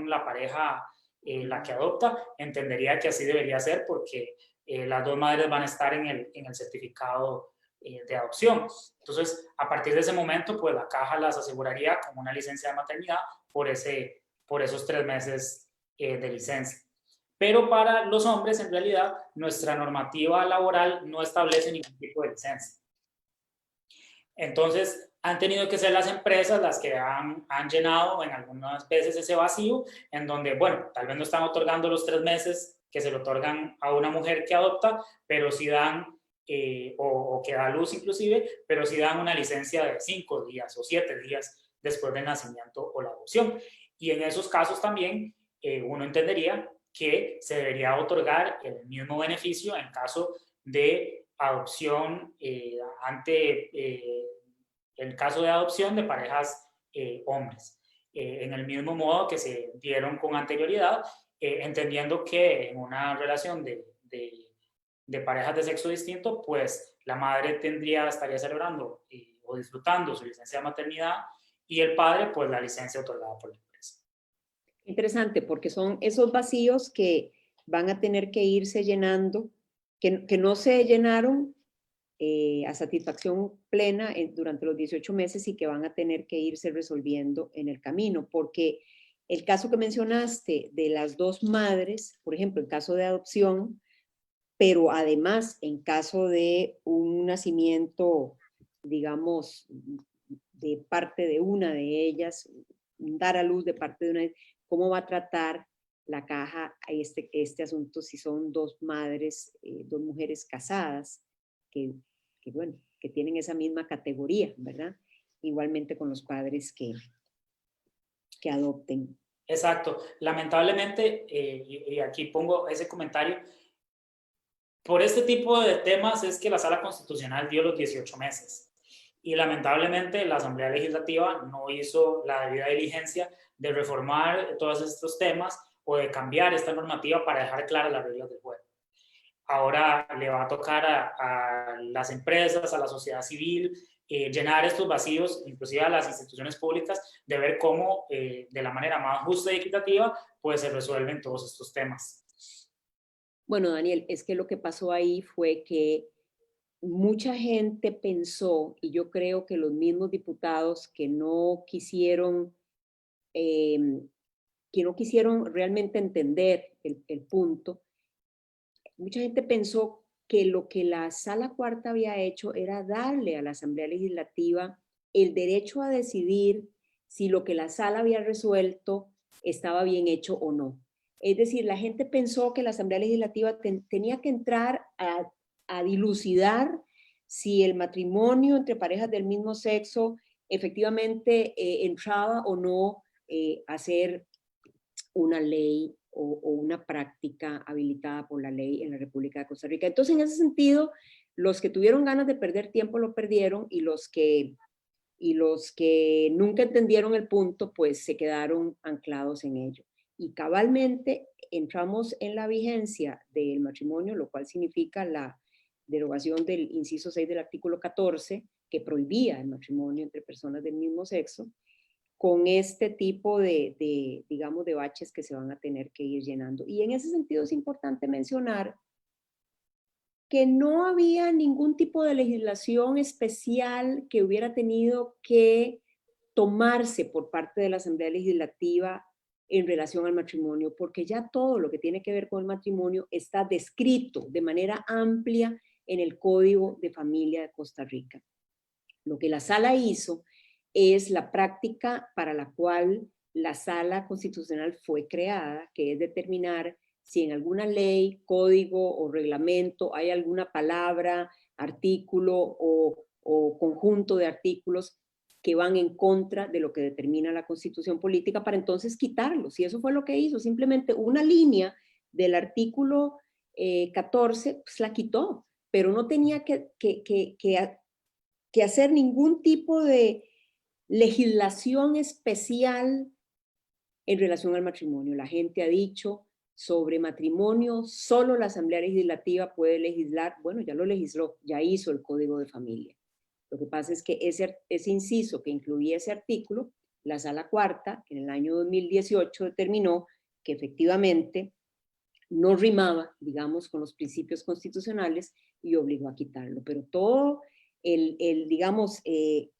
la pareja la que adopta. Entendería que así debería ser porque las dos madres van a estar en el certificado de adopción. Entonces, a partir de ese momento, pues la caja las aseguraría como una licencia de maternidad por esos 3 meses de licencia. Pero para los hombres, en realidad, nuestra normativa laboral no establece ningún tipo de licencia. Entonces, han tenido que ser las empresas las que han llenado en algunas veces ese vacío, en donde, bueno, tal vez no están otorgando los 3 meses que se le otorgan a una mujer que adopta, pero sí dan, o que da a luz inclusive, pero sí dan una licencia de 5 días o 7 días después del nacimiento o la adopción. Y en esos casos también uno entendería que se debería otorgar el mismo beneficio en caso de adopción el caso de adopción de parejas hombres, en el mismo modo que se dieron con anterioridad, entendiendo que en una relación de de parejas de sexo distinto, pues la madre estaría celebrando o disfrutando su licencia de maternidad y el padre, pues la licencia otorgada por la empresa. Interesante, porque son esos vacíos que van a tener que irse llenando, que no se llenaron a satisfacción plena durante los 18 meses y que van a tener que irse resolviendo en el camino, porque el caso que mencionaste de las dos madres, por ejemplo, en caso de adopción, pero además en caso de un nacimiento, digamos, de parte de una de ellas, dar a luz de parte de una de ellas, ¿cómo va a tratar la caja a este asunto si son dos madres, dos mujeres casadas bueno, que tienen esa misma categoría, ¿verdad? Igualmente con los padres que adopten. Exacto. Lamentablemente, y aquí pongo ese comentario, por este tipo de temas es que la Sala Constitucional dio los 18 meses. Y lamentablemente la Asamblea Legislativa no hizo la debida diligencia de reformar todos estos temas o de cambiar esta normativa para dejar claras las reglas del juego. Ahora le va a tocar a las empresas, a la sociedad civil, llenar estos vacíos, inclusive a las instituciones públicas, de ver cómo de la manera más justa y equitativa pues se resuelven todos estos temas. Bueno, Daniel, es que lo que pasó ahí fue que mucha gente pensó, y yo creo que los mismos diputados que no quisieron realmente entender el punto, mucha gente pensó que lo que la Sala Cuarta había hecho era darle a la Asamblea Legislativa el derecho a decidir si lo que la Sala había resuelto estaba bien hecho o no. Es decir, la gente pensó que la Asamblea Legislativa tenía que entrar a dilucidar si el matrimonio entre parejas del mismo sexo efectivamente entraba o no a ser una ley o una práctica habilitada por la ley en la República de Costa Rica. Entonces, en ese sentido, los que tuvieron ganas de perder tiempo lo perdieron y los que nunca entendieron el punto, pues se quedaron anclados en ello. Y cabalmente entramos en la vigencia del matrimonio, lo cual significa la derogación del inciso 6 del artículo 14, que prohibía el matrimonio entre personas del mismo sexo, con este tipo digamos, de baches que se van a tener que ir llenando. Y en ese sentido es importante mencionar que no había ningún tipo de legislación especial que hubiera tenido que tomarse por parte de la Asamblea Legislativa en relación al matrimonio, porque ya todo lo que tiene que ver con el matrimonio está descrito de manera amplia en el Código de Familia de Costa Rica. Lo que la Sala hizo es la práctica para la cual la Sala Constitucional fue creada, que es determinar si en alguna ley, código o reglamento hay alguna palabra, artículo o conjunto de artículos que van en contra de lo que determina la Constitución política para entonces quitarlos. Y eso fue lo que hizo, simplemente una línea del artículo 14 pues la quitó, pero no tenía que hacer ningún tipo de legislación especial en relación al matrimonio. La gente ha dicho sobre matrimonio, solo la Asamblea Legislativa puede legislar. Bueno, ya lo legisló, ya hizo el Código de Familia. Lo que pasa es que ese inciso que incluía ese artículo, la Sala Cuarta, en el año 2018 determinó que efectivamente no rimaba, digamos, con los principios constitucionales y obligó a quitarlo. Pero todo digamos,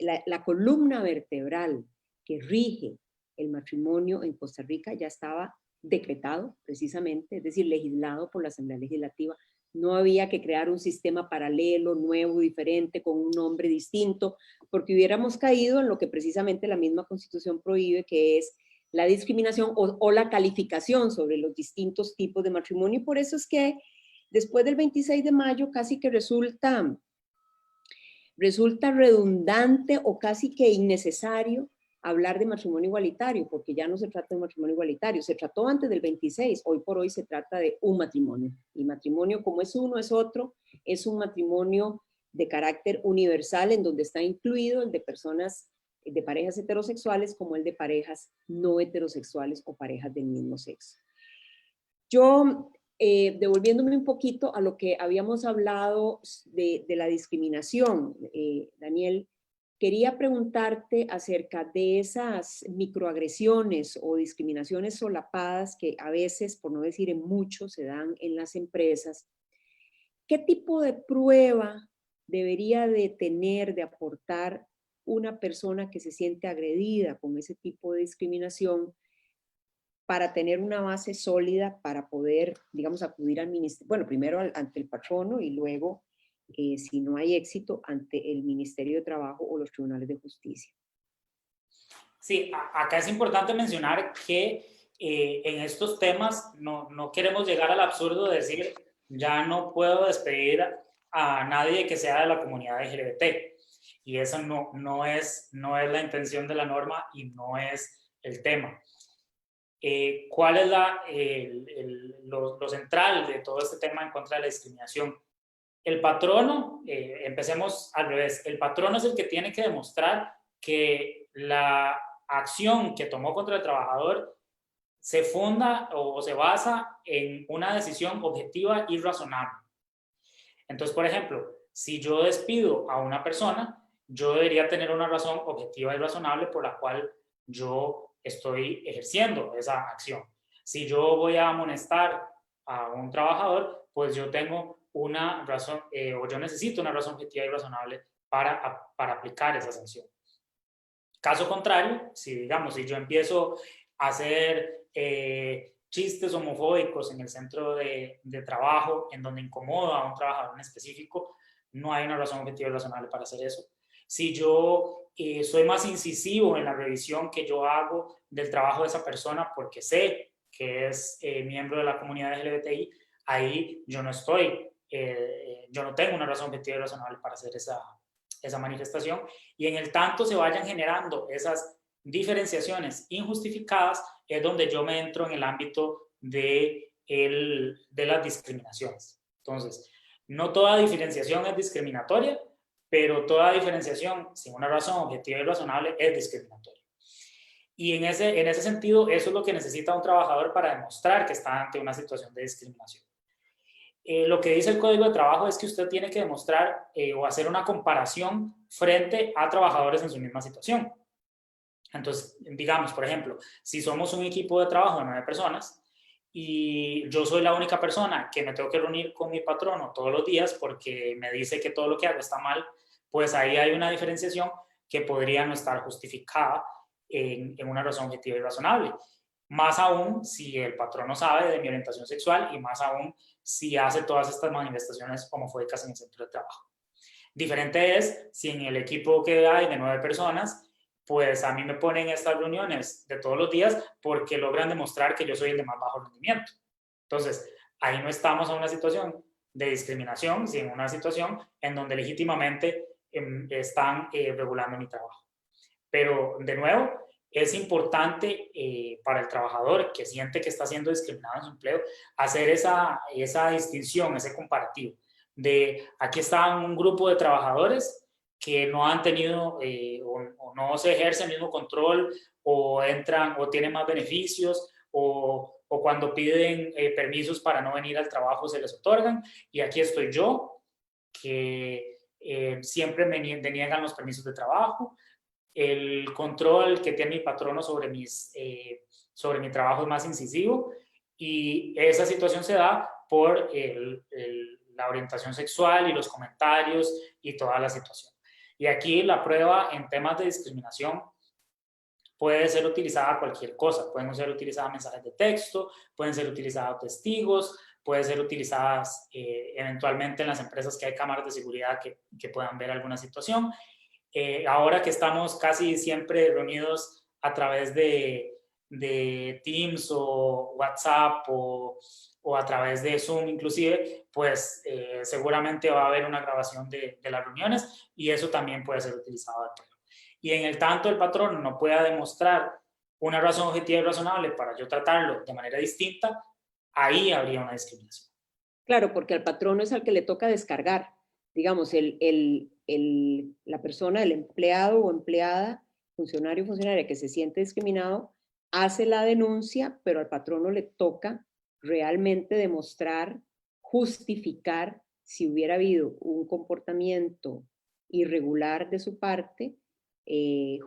la columna vertebral que rige el matrimonio en Costa Rica ya estaba decretado precisamente, es decir, legislado por la Asamblea Legislativa. No había que crear un sistema paralelo, nuevo, diferente, con un nombre distinto, porque hubiéramos caído en lo que precisamente la misma Constitución prohíbe, que es la discriminación o la calificación sobre los distintos tipos de matrimonio. Y por eso es que después del 26 de mayo casi que resulta redundante o casi que innecesario hablar de matrimonio igualitario, porque ya no se trata de matrimonio igualitario, se trató antes del 26, hoy por hoy se trata de un matrimonio. Y matrimonio, como es uno, es otro, es un matrimonio de carácter universal en donde está incluido el de personas, de parejas heterosexuales, como el de parejas no heterosexuales o parejas del mismo sexo. Yo devolviéndome un poquito a lo que habíamos hablado de la discriminación, Daniel, quería preguntarte acerca de esas microagresiones o discriminaciones solapadas que a veces, por no decir en muchos, se dan en las empresas. ¿Qué tipo de prueba debería de tener, de aportar una persona que se siente agredida con ese tipo de discriminación para tener una base sólida para poder, digamos, acudir al ministerio, bueno, primero ante el patrono y luego, si no hay éxito, ante el Ministerio de Trabajo o los tribunales de justicia? Sí, acá es importante mencionar que en estos temas no queremos llegar al absurdo de decir ya no puedo despedir a nadie que sea de la comunidad LGBT. Y eso no es la intención de la norma y no es el tema. ¿Cuál es lo central de todo este tema en contra de la discriminación? El patrono, empecemos al revés, el patrono es el que tiene que demostrar que la acción que tomó contra el trabajador se funda o se basa en una decisión objetiva y razonable. Entonces, por ejemplo, si yo despido a una persona, yo debería tener una razón objetiva y razonable por la cual yo estoy ejerciendo esa acción. Si yo voy a amonestar a un trabajador, pues yo tengo una razón, o yo necesito una razón objetiva y razonable para aplicar esa sanción. Caso contrario, si yo empiezo a hacer chistes homofóbicos en el centro de trabajo, en donde incomodo a un trabajador en específico, no hay una razón objetiva y razonable para hacer eso. Si yo soy más incisivo en la revisión que yo hago del trabajo de esa persona porque sé que es miembro de la comunidad LGBTI, ahí yo no tengo una razón objetiva y razonable para hacer esa manifestación, y en el tanto se vayan generando esas diferenciaciones injustificadas, es donde yo me entro en el ámbito de las discriminaciones. Entonces, no toda diferenciación es discriminatoria, pero toda diferenciación sin una razón objetiva y razonable es discriminatoria. Y en ese sentido, eso es lo que necesita un trabajador para demostrar que está ante una situación de discriminación. Lo que dice el Código de Trabajo es que usted tiene que demostrar o hacer una comparación frente a trabajadores en su misma situación. Entonces, digamos, por ejemplo, si somos un equipo de trabajo de 9 personas y yo soy la única persona que me tengo que reunir con mi patrono todos los días porque me dice que todo lo que hago está mal, pues ahí hay una diferenciación que podría no estar justificada en una razón objetiva y razonable. Más aún si el patrono sabe de mi orientación sexual y más aún si hace todas estas manifestaciones homofóbicas en el centro de trabajo. Diferente es si en el equipo que hay de 9 personas, pues a mí me ponen estas reuniones de todos los días porque logran demostrar que yo soy el de más bajo rendimiento. Entonces, ahí no estamos en una situación de discriminación, sino en una situación en donde legítimamente están regulando mi trabajo. Pero, de nuevo, es importante para el trabajador que siente que está siendo discriminado en su empleo hacer esa distinción, ese comparativo de aquí está un grupo de trabajadores que no han tenido o no se ejerce el mismo control o entran o tienen más beneficios o cuando piden permisos para no venir al trabajo se les otorgan, y aquí estoy yo que siempre me deniegan los permisos de trabajo. El control que tiene mi patrono sobre mi trabajo es más incisivo, y esa situación se da por la orientación sexual y los comentarios y toda la situación. Y aquí la prueba en temas de discriminación puede ser utilizada cualquier cosa. Pueden ser utilizadas mensajes de texto, pueden ser utilizados testigos, pueden ser utilizadas eventualmente en las empresas que hay cámaras de seguridad que puedan ver alguna situación. Ahora que estamos casi siempre reunidos a través de Teams o WhatsApp o a través de Zoom inclusive, pues seguramente va a haber una grabación de las reuniones y eso también puede ser utilizado. Y en el tanto el patrón no pueda demostrar una razón objetiva y razonable para yo tratarlo de manera distinta, ahí habría una discriminación. Claro, porque al patrono es al que le toca descargar. Digamos, la persona, el empleado o empleada, funcionario o funcionaria que se siente discriminado, hace la denuncia, pero al patrono le toca realmente demostrar, justificar si hubiera habido un comportamiento irregular de su parte,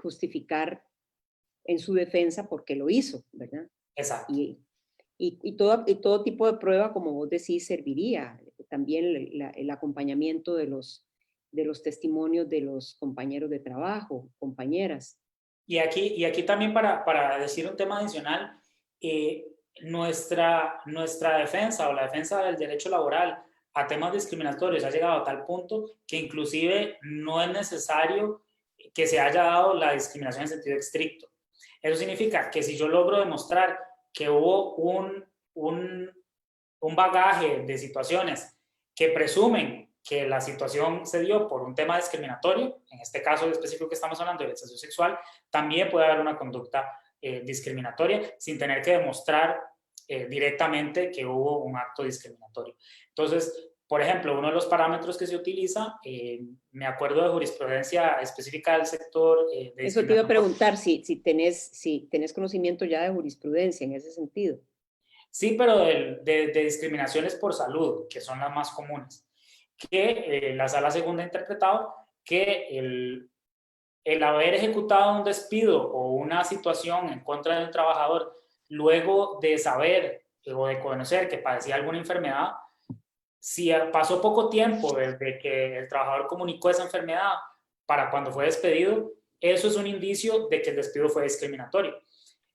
justificar en su defensa por qué lo hizo, ¿verdad? Exacto. Y todo tipo de prueba, como vos decís, serviría. También el acompañamiento de los testimonios de los compañeros de trabajo, compañeras. Y aquí también para decir un tema adicional, nuestra defensa o la defensa del derecho laboral a temas discriminatorios ha llegado a tal punto que inclusive no es necesario que se haya dado la discriminación en sentido estricto. Eso significa que si yo logro demostrar que hubo un bagaje de situaciones que presumen que la situación se dio por un tema discriminatorio, en este caso específico que estamos hablando de orientación sexual, también puede haber una conducta discriminatoria sin tener que demostrar directamente que hubo un acto discriminatorio. Entonces, por ejemplo, uno de los parámetros que se utiliza, me acuerdo de jurisprudencia específica del sector de Eso te iba a preguntar, si tenés conocimiento ya de jurisprudencia en ese sentido. Sí, pero de discriminaciones por salud, que son las más comunes, que la Sala Segunda ha interpretado que el haber ejecutado un despido o una situación en contra de un trabajador luego de saber o de conocer que padecía alguna enfermedad, si pasó poco tiempo desde que el trabajador comunicó esa enfermedad para cuando fue despedido, eso es un indicio de que el despido fue discriminatorio.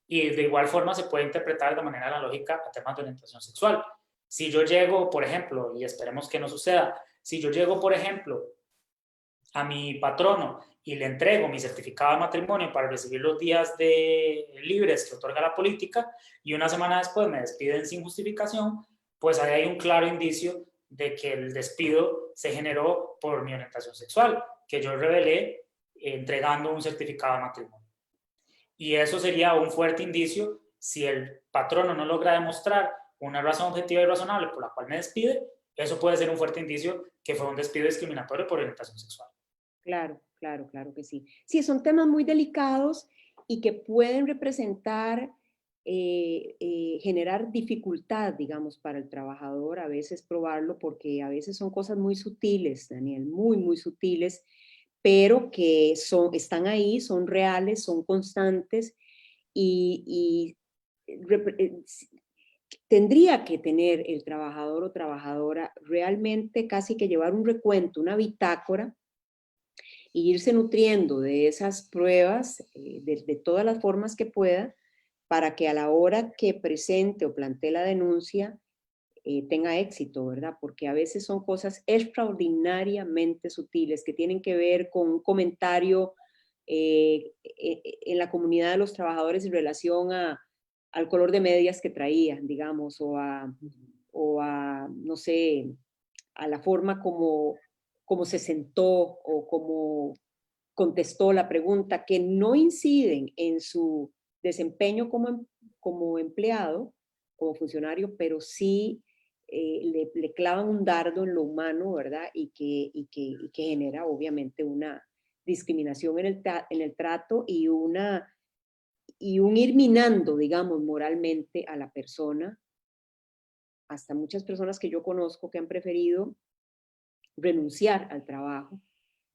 Y de igual forma se puede interpretar de manera analógica a temas de orientación sexual. Si yo llego, por ejemplo, y esperemos que no suceda, si yo llego, por ejemplo, a mi patrono y le entrego mi certificado de matrimonio para recibir los días libres que otorga la política y una semana después me despiden sin justificación, pues ahí hay un claro indicio de que el despido se generó por mi orientación sexual, que yo revelé entregando un certificado de matrimonio. Y eso sería un fuerte indicio si el patrono no logra demostrar una razón objetiva y razonable por la cual me despide, eso puede ser un fuerte indicio que fue un despido discriminatorio por orientación sexual. Claro, claro, claro que sí. Sí, son temas muy delicados y que pueden representar, generar dificultad, digamos, para el trabajador a veces probarlo, porque a veces son cosas muy sutiles, Daniel, muy, muy sutiles, pero que están ahí, son reales, son constantes y tendría que tener el trabajador o trabajadora realmente casi que llevar un recuento, una bitácora, y irse nutriendo de esas pruebas de todas las formas que pueda para que a la hora que presente o plantee la denuncia tenga éxito, ¿verdad? Porque a veces son cosas extraordinariamente sutiles que tienen que ver con un comentario en la comunidad de los trabajadores en relación al color de medias que traían, digamos, o a no sé, a la forma como se sentó o como contestó la pregunta, que no inciden en su desempeño como empleado, como funcionario, pero sí le clavan un dardo en lo humano, ¿verdad? Y que genera obviamente una discriminación en el trato y un ir minando, digamos, moralmente a la persona. Hasta muchas personas que yo conozco que han preferido renunciar al trabajo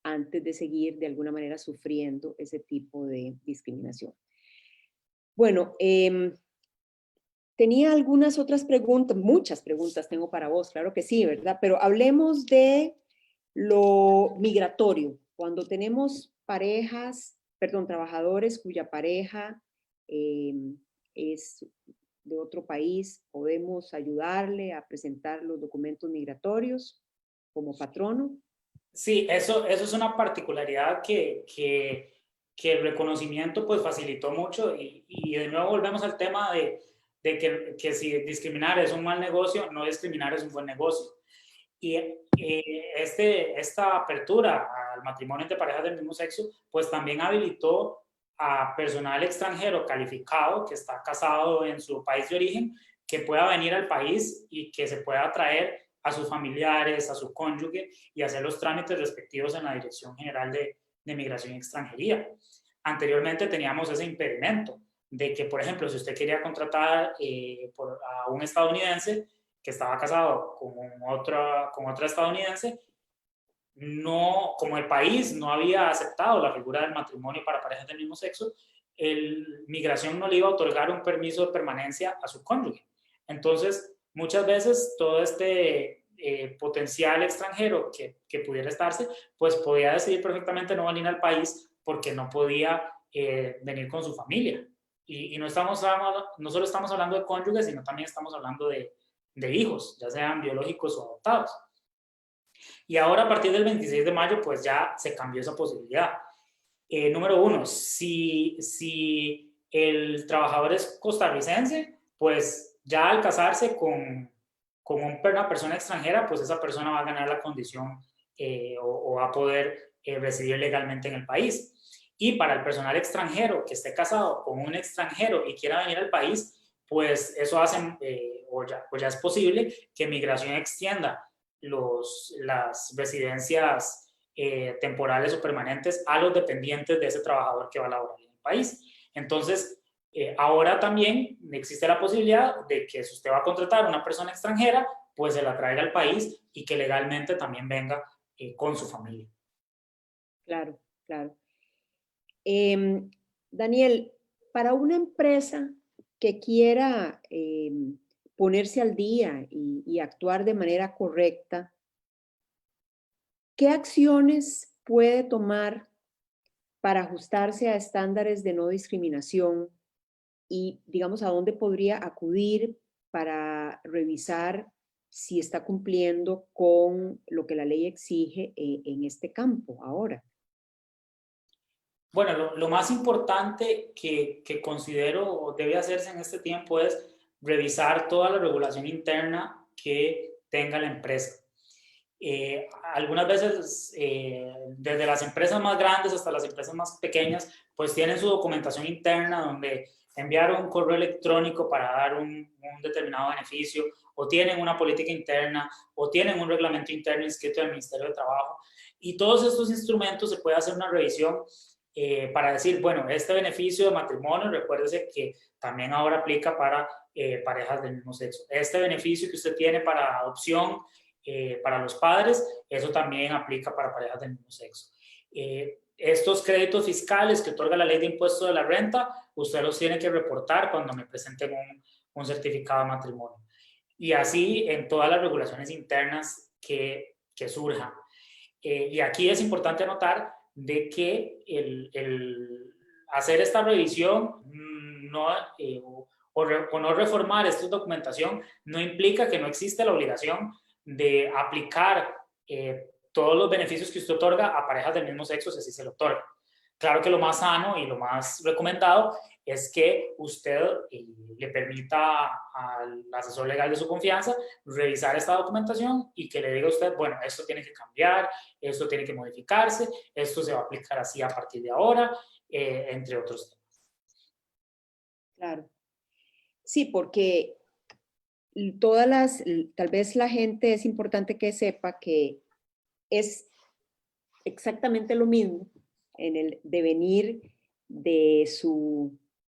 antes de seguir de alguna manera sufriendo ese tipo de discriminación. Bueno, tenía algunas otras preguntas, muchas preguntas tengo para vos, claro que sí, ¿verdad? Pero hablemos de lo migratorio. Cuando tenemos trabajadores cuya pareja es de otro país, ¿podemos ayudarle a presentar los documentos migratorios como patrono? Sí, eso es una particularidad que el reconocimiento pues facilitó mucho y de nuevo volvemos al tema de que si discriminar es un mal negocio, no discriminar es un buen negocio. Y esta apertura al matrimonio entre parejas del mismo sexo pues también habilitó a personal extranjero calificado que está casado en su país de origen que pueda venir al país y que se pueda traer a sus familiares, a su cónyuge y hacer los trámites respectivos en la Dirección General de Migración y Extranjería. Anteriormente teníamos ese impedimento. de que, por ejemplo, si usted quería contratar a un estadounidense que estaba casado con otra estadounidense, no, como el país no había aceptado la figura del matrimonio para parejas del mismo sexo, migración no le iba a otorgar un permiso de permanencia a su cónyuge. Entonces, muchas veces todo este potencial extranjero que pudiera estarse, pues podía decidir perfectamente no venir al país porque no podía venir con su familia. Y no solo estamos hablando de cónyuges, sino también estamos hablando de hijos, ya sean biológicos o adoptados. Y ahora, a partir del 26 de mayo, pues ya se cambió esa posibilidad. Número uno, si el trabajador es costarricense, pues ya al casarse con una persona extranjera, pues esa persona va a ganar la condición o va a poder residir legalmente en el país. Y para el personal extranjero que esté casado con un extranjero y quiera venir al país, pues eso hace, o ya es posible que migración extienda las residencias temporales o permanentes a los dependientes de ese trabajador que va a laborar en el país. Entonces, ahora también existe la posibilidad de que si usted va a contratar a una persona extranjera, pues se la traiga al país y que legalmente también venga con su familia. Claro, claro. Daniel, para una empresa que quiera ponerse al día y actuar de manera correcta, ¿qué acciones puede tomar para ajustarse a estándares de no discriminación? Y, digamos, ¿a dónde podría acudir para revisar si está cumpliendo con lo que la ley exige en este campo ahora? Bueno, lo más importante que considero debe hacerse en este tiempo es revisar toda la regulación interna que tenga la empresa. Algunas veces, desde las empresas más grandes hasta las empresas más pequeñas, pues tienen su documentación interna donde enviaron un correo electrónico para dar un determinado beneficio, o tienen una política interna, o tienen un reglamento interno inscrito en el Ministerio de Trabajo. Y todos estos instrumentos se puede hacer una revisión para decir, bueno, este beneficio de matrimonio, recuérdese que también ahora aplica para parejas del mismo sexo. Este beneficio que usted tiene para adopción, para los padres, eso también aplica para parejas del mismo sexo. Estos créditos fiscales que otorga la ley de impuesto de la renta, usted los tiene que reportar cuando me presenten un certificado de matrimonio. Y así en todas las regulaciones internas que surjan. Y aquí es importante anotar de que el hacer esta revisión o no reformar esta documentación no implica que no existe la obligación de aplicar todos los beneficios que usted otorga a parejas del mismo sexo si así se lo otorga. Claro que lo más sano y lo más recomendado es que usted le permita al asesor legal de su confianza revisar esta documentación y que le diga a usted, bueno, esto tiene que cambiar, esto tiene que modificarse, esto se va a aplicar así a partir de ahora, entre otros temas. Claro. Sí, porque tal vez la gente es importante que sepa que es exactamente lo mismo en el devenir de su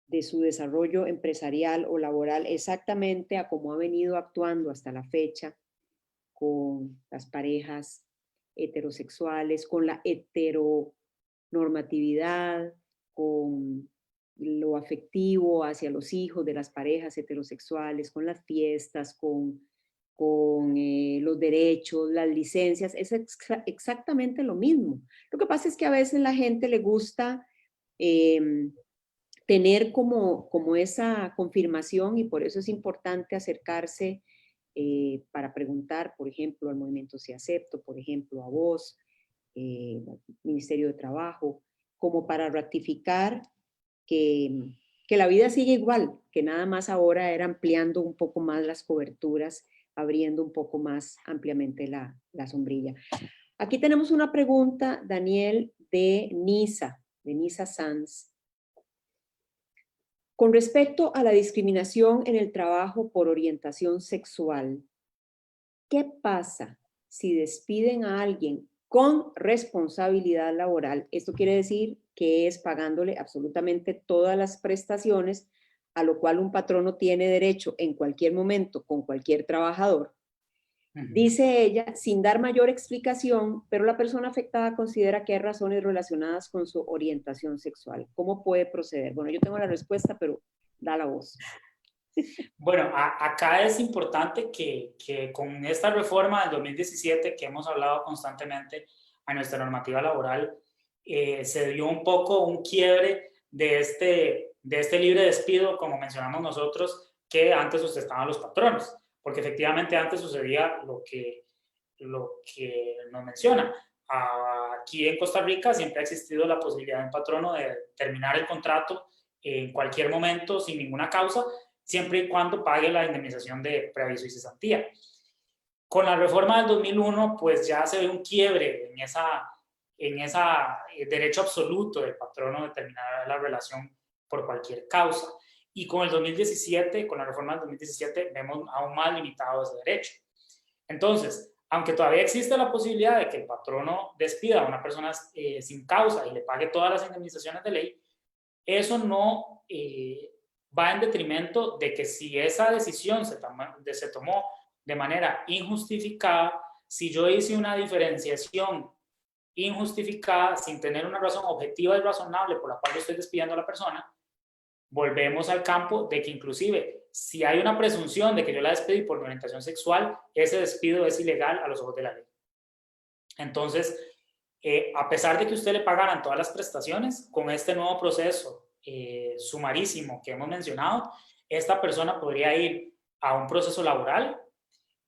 desarrollo empresarial o laboral, exactamente a cómo ha venido actuando hasta la fecha con las parejas heterosexuales, con la heteronormatividad, con lo afectivo hacia los hijos de las parejas heterosexuales, con las fiestas, con los derechos, las licencias, es exactamente lo mismo. Lo que pasa es que a veces la gente le gusta tener como esa confirmación y por eso es importante acercarse para preguntar, por ejemplo, al movimiento Sí Acepto, por ejemplo, a vos, Ministerio de Trabajo, como para ratificar que la vida sigue igual, que nada más ahora era ampliando un poco más las coberturas, abriendo un poco más ampliamente la sombrilla. Aquí tenemos una pregunta, Daniel, de Nisa Sanz. Con respecto a la discriminación en el trabajo por orientación sexual, ¿qué pasa si despiden a alguien con responsabilidad laboral. Esto quiere decir que es pagándole absolutamente todas las prestaciones a lo cual un patrono tiene derecho en cualquier momento con cualquier trabajador. Dice ella, sin dar mayor explicación, pero la persona afectada considera que hay razones relacionadas con su orientación sexual. ¿Cómo puede proceder? Bueno, yo tengo la respuesta, pero da la voz. Bueno, acá es importante que con esta reforma del 2017 que hemos hablado constantemente a nuestra normativa laboral, se dio un poco un quiebre de este libre despido, como mencionamos nosotros, que antes sustentaban los patronos, porque efectivamente antes sucedía lo que nos menciona. Aquí en Costa Rica siempre ha existido la posibilidad de un patrono de terminar el contrato en cualquier momento sin ninguna causa, siempre y cuando pague la indemnización de preaviso y cesantía. Con la reforma del 2001, pues ya se ve un quiebre en esa derecho absoluto del patrono de terminar la relación por cualquier causa. Y con el 2017, con la reforma del 2017, vemos aún más limitado ese derecho. Entonces, aunque todavía existe la posibilidad de que el patrono despida a una persona sin causa y le pague todas las indemnizaciones de ley, eso no va en detrimento de que si esa decisión se tomó de manera injustificada, si yo hice una diferenciación injustificada sin tener una razón objetiva y razonable por la cual yo estoy despidiendo a la persona, volvemos al campo de que inclusive si hay una presunción de que yo la despedí por mi orientación sexual, ese despido es ilegal a los ojos de la ley. Entonces, a pesar de que usted le pagaran todas las prestaciones, con este nuevo proceso sumarísimo que hemos mencionado, esta persona podría ir a un proceso laboral.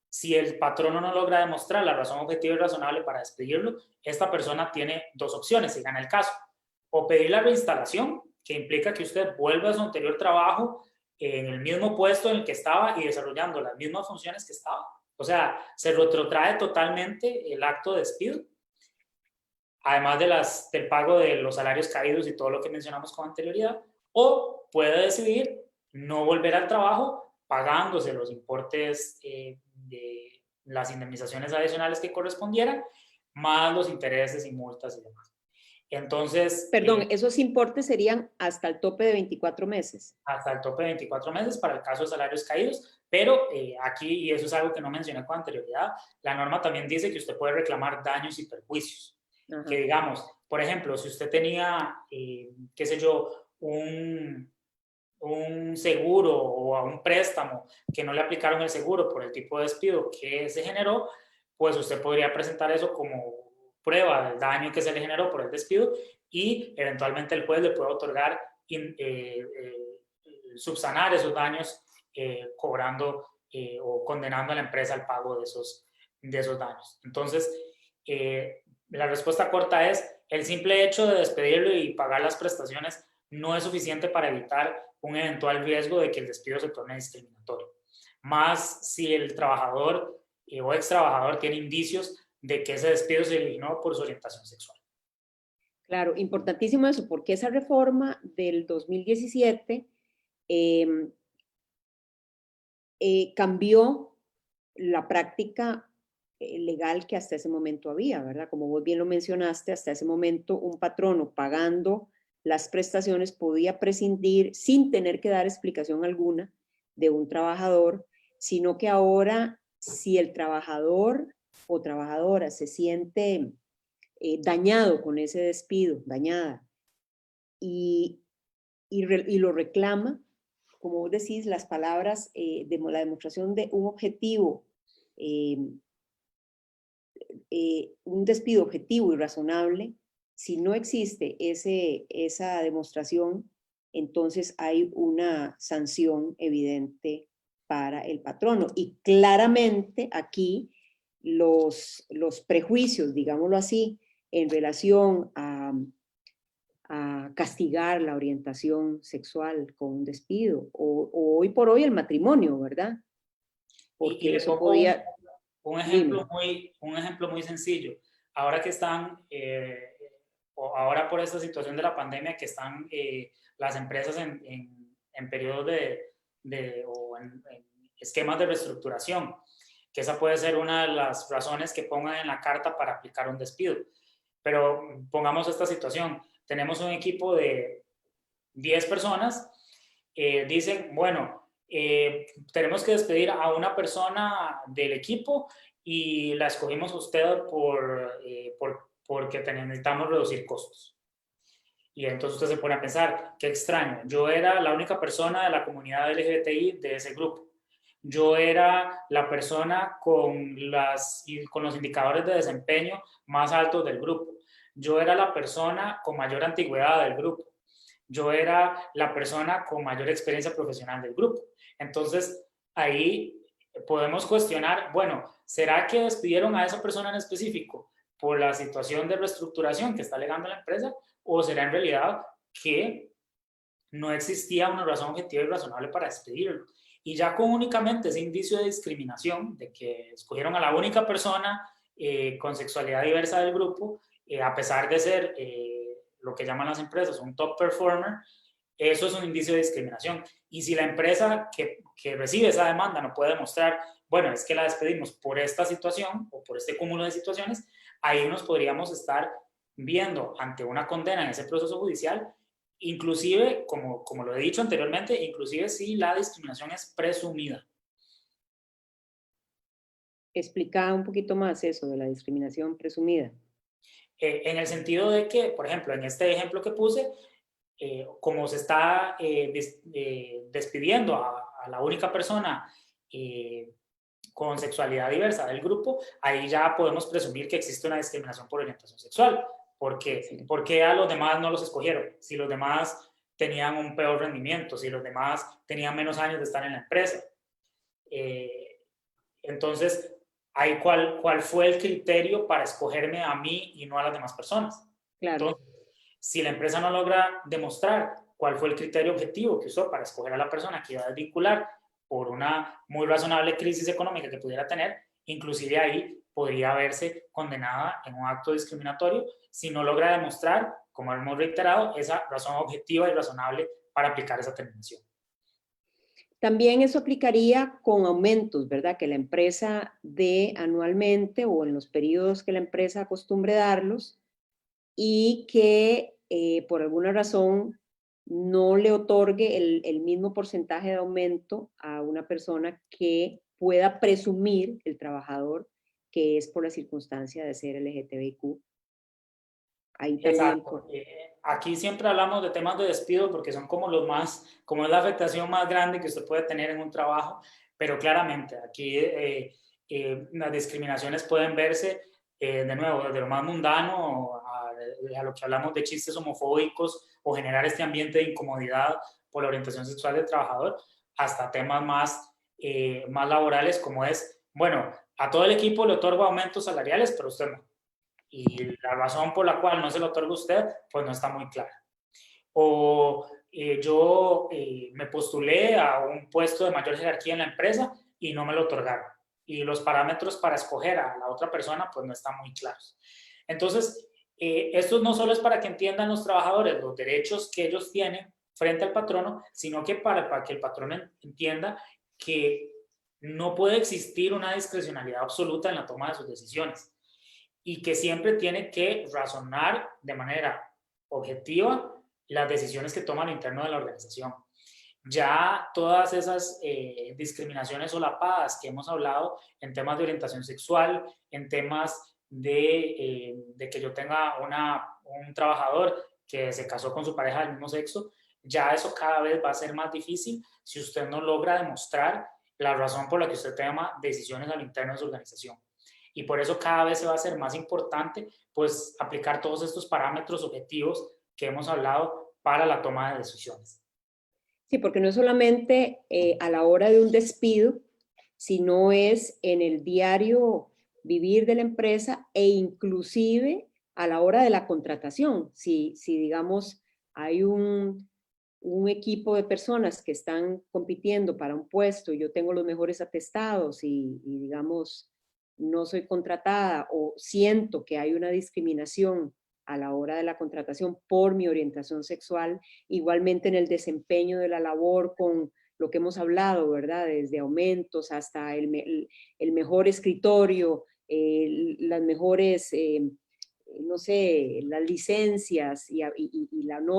Si el patrono no logra demostrar la razón objetiva y razonable para despedirlo, esta persona tiene dos opciones, si gana el caso: o pedir la reinstalación, que implica que usted vuelva a su anterior trabajo en el mismo puesto en el que estaba y desarrollando las mismas funciones que estaba. O sea, se retrotrae totalmente el acto de despido, además del pago de los salarios caídos y todo lo que mencionamos con anterioridad, o puede decidir no volver al trabajo pagándose los importes de las indemnizaciones adicionales que correspondieran, más los intereses y multas y demás. Entonces... Perdón, esos importes serían hasta el tope de 24 meses. Hasta el tope de 24 meses para el caso de salarios caídos, pero aquí, y eso es algo que no mencioné con anterioridad, la norma también dice que usted puede reclamar daños y perjuicios. Ajá. Que digamos, por ejemplo, si usted tenía, qué sé yo, un seguro o a un préstamo que no le aplicaron el seguro por el tipo de despido que se generó, pues usted podría presentar eso como prueba del daño que se le generó por el despido y eventualmente el juez le puede otorgar subsanar esos daños cobrando o condenando a la empresa al pago de esos daños. Entonces, la respuesta corta es: el simple hecho de despedirlo y pagar las prestaciones no es suficiente para evitar un eventual riesgo de que el despido se torne discriminatorio. Más si el trabajador o ex trabajador tiene indicios de que ese despido se originó por su orientación sexual. Claro, importantísimo eso, porque esa reforma del 2017 cambió la práctica legal que hasta ese momento había, ¿verdad? Como vos bien lo mencionaste, hasta ese momento un patrono pagando las prestaciones podía prescindir sin tener que dar explicación alguna de un trabajador, sino que ahora si el trabajador o trabajadora se siente dañado con ese despido, dañada, y lo reclama, como vos decís, las palabras de la demostración de un objetivo, un despido objetivo y razonable, si no existe esa demostración, entonces hay una sanción evidente para el patrono. Y claramente aquí los prejuicios, digámoslo así, en relación a castigar la orientación sexual con un despido, o hoy por hoy el matrimonio, ¿verdad? Porque y eso podía... un ejemplo muy sencillo. Ahora que están, ahora por esta situación de la pandemia, que están las empresas en periodos o en esquemas de reestructuración, que esa puede ser una de las razones que pongan en la carta para aplicar un despido. Pero pongamos esta situación, tenemos un equipo de 10 personas, dicen, bueno, tenemos que despedir a una persona del equipo y la escogimos a usted porque necesitamos reducir costos. Y entonces usted se pone a pensar, qué extraño, yo era la única persona de la comunidad LGBTI de ese grupo. Yo era la persona con los indicadores de desempeño más altos del grupo. Yo era la persona con mayor antigüedad del grupo. Yo era la persona con mayor experiencia profesional del grupo. Entonces, ahí podemos cuestionar, bueno, ¿será que despidieron a esa persona en específico por la situación de reestructuración que está alegando la empresa? ¿O será en realidad que no existía una razón objetiva y razonable para despedirlo? Y ya con únicamente ese indicio de discriminación, de que escogieron a la única persona con sexualidad diversa del grupo, a pesar de ser lo que llaman las empresas un top performer, eso es un indicio de discriminación. Y si la empresa que recibe esa demanda no puede demostrar, bueno, es que la despedimos por esta situación o por este cúmulo de situaciones, ahí nos podríamos estar viendo ante una condena en ese proceso judicial, inclusive, como lo he dicho anteriormente, inclusive si la discriminación es presumida. Explica un poquito más eso de la discriminación presumida. En el sentido de que, por ejemplo, en este ejemplo que puse, como se está despidiendo a la única persona con sexualidad diversa del grupo, ahí ya podemos presumir que existe una discriminación por orientación sexual. ¿Por qué a los demás no los escogieron? Si los demás tenían un peor rendimiento, si los demás tenían menos años de estar en la empresa. Entonces, ahí ¿cuál fue el criterio para escogerme a mí y no a las demás personas? Claro. Entonces, si la empresa no logra demostrar cuál fue el criterio objetivo que usó para escoger a la persona que iba a desvincular por una muy razonable crisis económica que pudiera tener, inclusive ahí podría verse condenada en un acto discriminatorio si no logra demostrar, como hemos reiterado, esa razón objetiva y razonable para aplicar esa terminación. También eso aplicaría con aumentos, ¿verdad? Que la empresa dé anualmente o en los periodos que la empresa acostumbre darlos y que por alguna razón no le otorgue el mismo porcentaje de aumento a una persona que pueda presumir el trabajador que es por la circunstancia de ser LGTBIQ. Ahí también. Exacto. Aquí siempre hablamos de temas de despido porque son como como es la afectación más grande que usted puede tener en un trabajo, pero claramente aquí las discriminaciones pueden verse de nuevo desde lo más mundano a lo que hablamos de chistes homofóbicos o generar este ambiente de incomodidad por la orientación sexual del trabajador, hasta temas más laborales como es, bueno, a todo el equipo le otorgo aumentos salariales, pero usted no. Y la razón por la cual no se lo otorga a usted, pues no está muy clara. O yo me postulé a un puesto de mayor jerarquía en la empresa y no me lo otorgaron. Y los parámetros para escoger a la otra persona, pues no están muy claros. Entonces, esto no solo es para que entiendan los trabajadores los derechos que ellos tienen frente al patrono, sino que para que el patrono entienda que no puede existir una discrecionalidad absoluta en la toma de sus decisiones y que siempre tiene que razonar de manera objetiva las decisiones que toma al interno de la organización. Ya todas esas discriminaciones solapadas que hemos hablado en temas de orientación sexual, en temas de que yo tenga un trabajador que se casó con su pareja del mismo sexo, ya eso cada vez va a ser más difícil si usted no logra demostrar la razón por la que usted toma decisiones al interno de su organización. Y por eso cada vez se va a hacer más importante pues aplicar todos estos parámetros objetivos que hemos hablado para la toma de decisiones. Sí, porque no es solamente a la hora de un despido, sino es en el diario vivir de la empresa e inclusive a la hora de la contratación. Si digamos, hay un equipo de personas que están compitiendo para un puesto y yo tengo los mejores atestados y digamos, no soy contratada o siento que hay una discriminación a la hora de la contratación por mi orientación sexual, igualmente en el desempeño de la labor con lo que hemos hablado, ¿verdad? Desde aumentos hasta el mejor escritorio, las mejores, no sé, las licencias y la no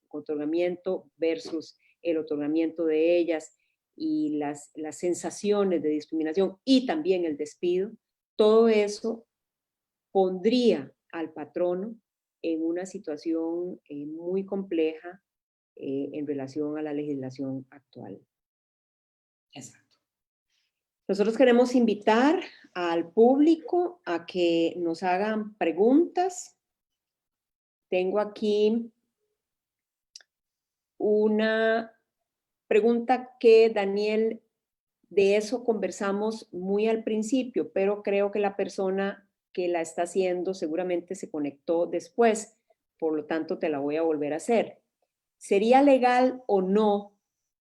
otorgamiento versus el otorgamiento de ellas y las sensaciones de discriminación y también el despido, todo eso pondría al patrono en una situación muy compleja en relación a la legislación actual. Exacto. Nosotros queremos invitar al público a que nos hagan preguntas. Tengo aquí una pregunta que, Daniel, de eso conversamos muy al principio, pero creo que la persona que la está haciendo seguramente se conectó después, por lo tanto te la voy a volver a hacer. ¿Sería legal o no,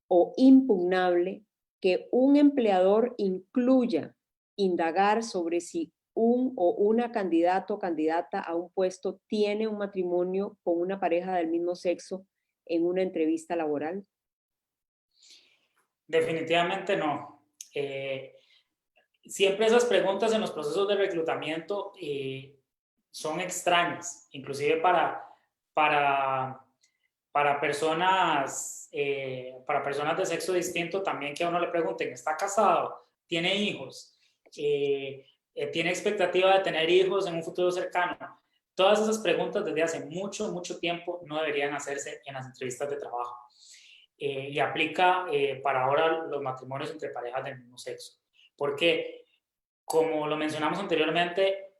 o impugnable, que un empleador incluya indagar sobre si un o una candidato o candidata a un puesto tiene un matrimonio con una pareja del mismo sexo en una entrevista laboral? Definitivamente no. Siempre esas preguntas en los procesos de reclutamiento son extrañas, inclusive para personas de sexo distinto también, que a uno le pregunten, ¿está casado? ¿Tiene hijos? ¿Tiene expectativa de tener hijos en un futuro cercano? Todas esas preguntas desde hace mucho, mucho tiempo no deberían hacerse en las entrevistas de trabajo. Y aplica para ahora los matrimonios entre parejas del mismo sexo. Porque, como lo mencionamos anteriormente,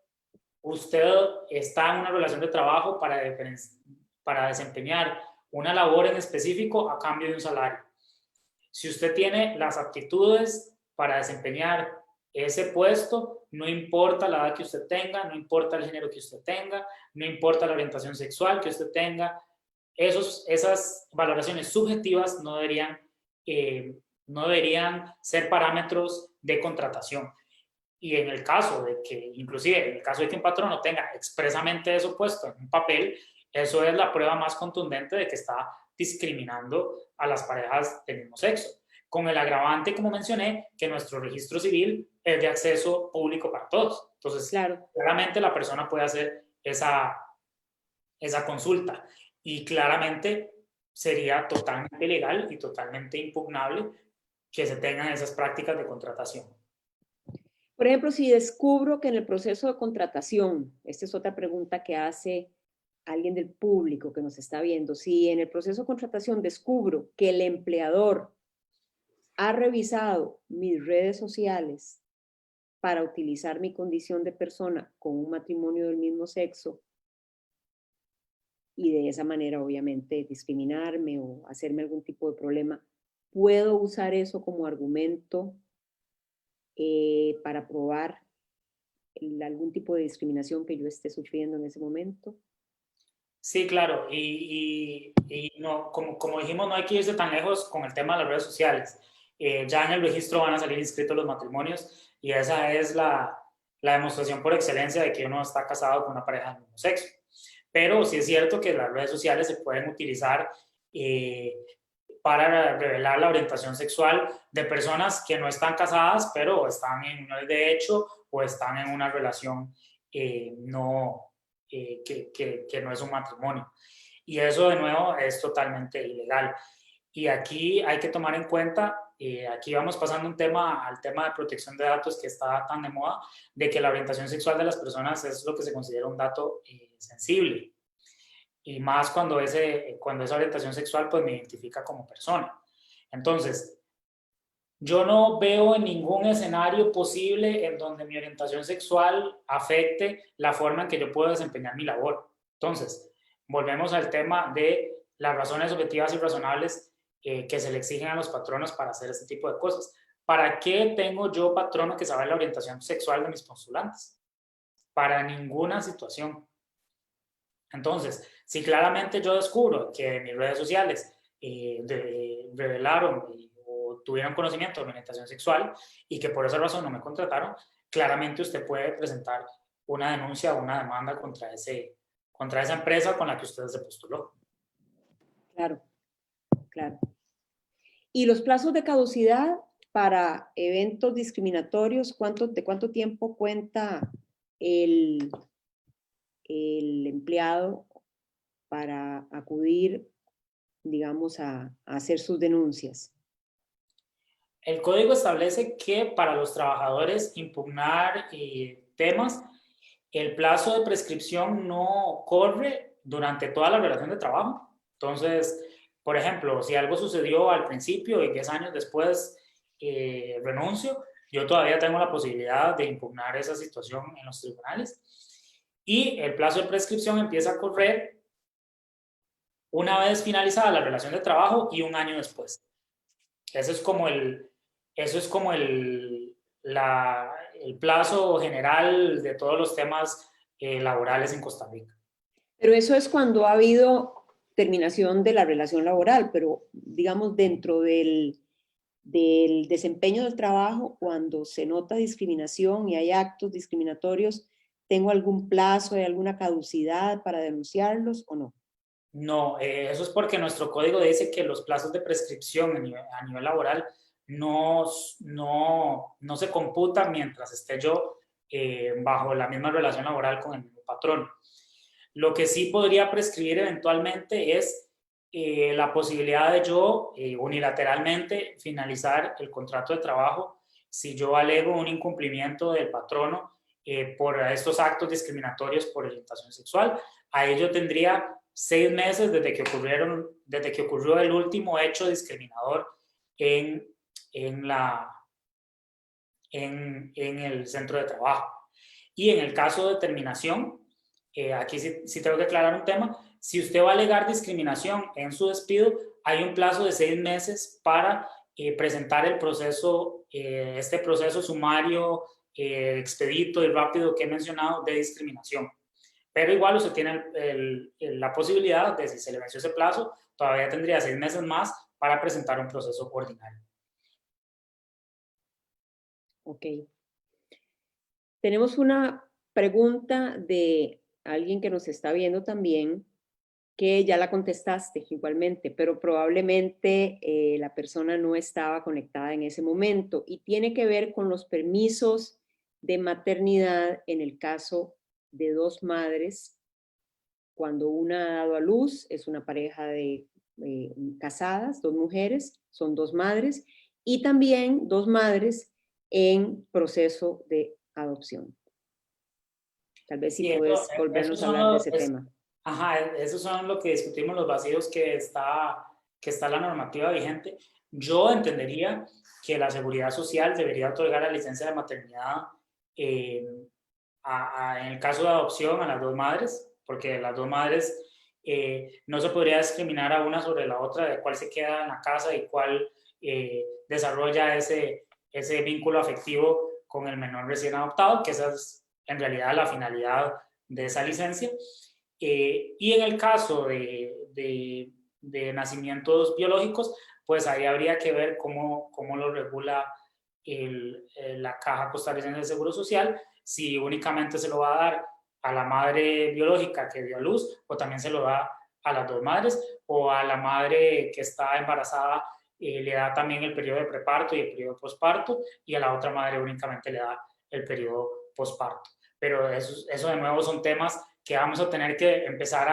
usted está en una relación de trabajo para desempeñar una labor en específico a cambio de un salario. Si usted tiene las aptitudes para desempeñar ese puesto, no importa la edad que usted tenga, no importa el género que usted tenga, no importa la orientación sexual que usted tenga, esas valoraciones subjetivas no deberían ser parámetros de contratación. Y en el caso de que, inclusive en el caso de que un patrono tenga expresamente eso puesto en un papel, eso es la prueba más contundente de que está discriminando a las parejas del mismo sexo. Con el agravante, como mencioné, que nuestro registro civil es de acceso público para todos. Entonces, claro, claramente la persona puede hacer esa consulta y claramente sería totalmente ilegal y totalmente impugnable que se tengan esas prácticas de contratación. por ejemplo, si descubro que en el proceso de contratación, esta es otra pregunta que hace alguien del público que nos está viendo, si en el proceso de contratación descubro que el empleador ha revisado mis redes sociales para utilizar mi condición de persona con un matrimonio del mismo sexo y de esa manera obviamente discriminarme o hacerme algún tipo de problema, ¿puedo usar eso como argumento para probar algún tipo de discriminación que yo esté sufriendo en ese momento? Sí, claro, y no, como dijimos, no hay que irse tan lejos con el tema de las redes sociales. Ya en el registro van a salir inscritos los matrimonios y esa es la demostración por excelencia de que uno está casado con una pareja del mismo sexo. Pero sí es cierto que las redes sociales se pueden utilizar para revelar la orientación sexual de personas que no están casadas, pero están en unión de hecho o están en una relación que no es un matrimonio. Y eso, de nuevo, es totalmente ilegal. Y aquí hay que tomar en cuenta, aquí vamos pasando al tema de protección de datos que está tan de moda, de que la orientación sexual de las personas es lo que se considera un dato sensible. Y más cuando esa orientación sexual pues me identifica como persona. Entonces, yo no veo en ningún escenario posible en donde mi orientación sexual afecte la forma en que yo puedo desempeñar mi labor. Entonces, volvemos al tema de las razones objetivas y razonables que se le exigen a los patronos para hacer este tipo de cosas. ¿Para qué tengo yo, patrono, que saber la orientación sexual de mis postulantes? Para ninguna situación. Entonces, si claramente yo descubro que en mis redes sociales revelaron o tuvieron conocimiento de mi orientación sexual y que por esa razón no me contrataron, claramente usted puede presentar una denuncia o una demanda contra esa empresa con la que usted se postuló. Claro, claro. Y los plazos de caducidad para eventos discriminatorios, ¿de cuánto tiempo cuenta el empleado para acudir, digamos, a hacer sus denuncias? El código establece que para los trabajadores impugnar temas, el plazo de prescripción no corre durante toda la relación de trabajo. Entonces, por ejemplo, si algo sucedió al principio y 10 años después renuncio, yo todavía tengo la posibilidad de impugnar esa situación en los tribunales. Y el plazo de prescripción empieza a correr una vez finalizada la relación de trabajo y un año después. Eso es como el plazo general de todos los temas laborales en Costa Rica. Pero eso es cuando ha habido terminación de la relación laboral, pero digamos dentro del desempeño del trabajo, cuando se nota discriminación y hay actos discriminatorios, ¿tengo algún plazo, hay alguna caducidad para denunciarlos o no? No, eso es porque nuestro código dice que los plazos de prescripción a nivel laboral no se computan mientras esté yo bajo la misma relación laboral con el mismo patrón. Lo que sí podría prescribir eventualmente es la posibilidad de yo unilateralmente finalizar el contrato de trabajo si yo alego un incumplimiento del patrono por estos actos discriminatorios por orientación sexual. Ahí yo tendría 6 meses desde que ocurrió el último hecho discriminador en el centro de trabajo. Y en el caso de terminación, aquí sí tengo que aclarar un tema. Si usted va a alegar discriminación en su despido, hay un plazo de 6 meses para presentar el proceso, este proceso sumario, expedito y rápido que he mencionado de discriminación. Pero igual usted tiene la posibilidad de, si se le venció ese plazo, todavía tendría 6 meses más para presentar un proceso ordinario. Ok. Tenemos una pregunta de alguien que nos está viendo también, que ya la contestaste igualmente, pero probablemente la persona no estaba conectada en ese momento y tiene que ver con los permisos de maternidad en el caso de dos madres. Cuando una ha dado a luz, es una pareja de casadas, dos mujeres, son dos madres, y también dos madres en proceso de adopción. Tal vez si Sí, puedes volvernos a hablar de ese tema. Ajá, esos son lo que discutimos, los vacíos que está la normativa vigente. Yo entendería que la Seguridad Social debería otorgar la licencia de maternidad en el caso de adopción a las dos madres, porque las dos madres no se podría discriminar a una sobre la otra de cuál se queda en la casa y cuál desarrolla ese vínculo afectivo con el menor recién adoptado, que esa es en realidad la finalidad de esa licencia. Y en el caso de nacimientos biológicos, pues ahí habría que ver cómo lo regula la Caja Costarricense de Seguro Social, si únicamente se lo va a dar a la madre biológica que dio a luz, o también se lo da a las dos madres, o a la madre que está embarazada le da también el periodo de preparto y el periodo de posparto, y a la otra madre únicamente le da el periodo posparto. Pero eso de nuevo son temas que vamos a tener que empezar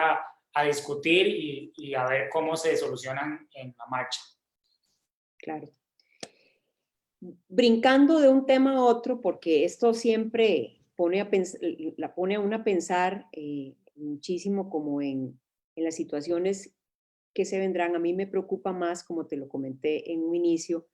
a discutir y a ver cómo se solucionan en la marcha. Claro. Brincando de un tema a otro, porque esto siempre la pone a una a pensar muchísimo como en las situaciones que se vendrán. A mí me preocupa más, como te lo comenté en un inicio,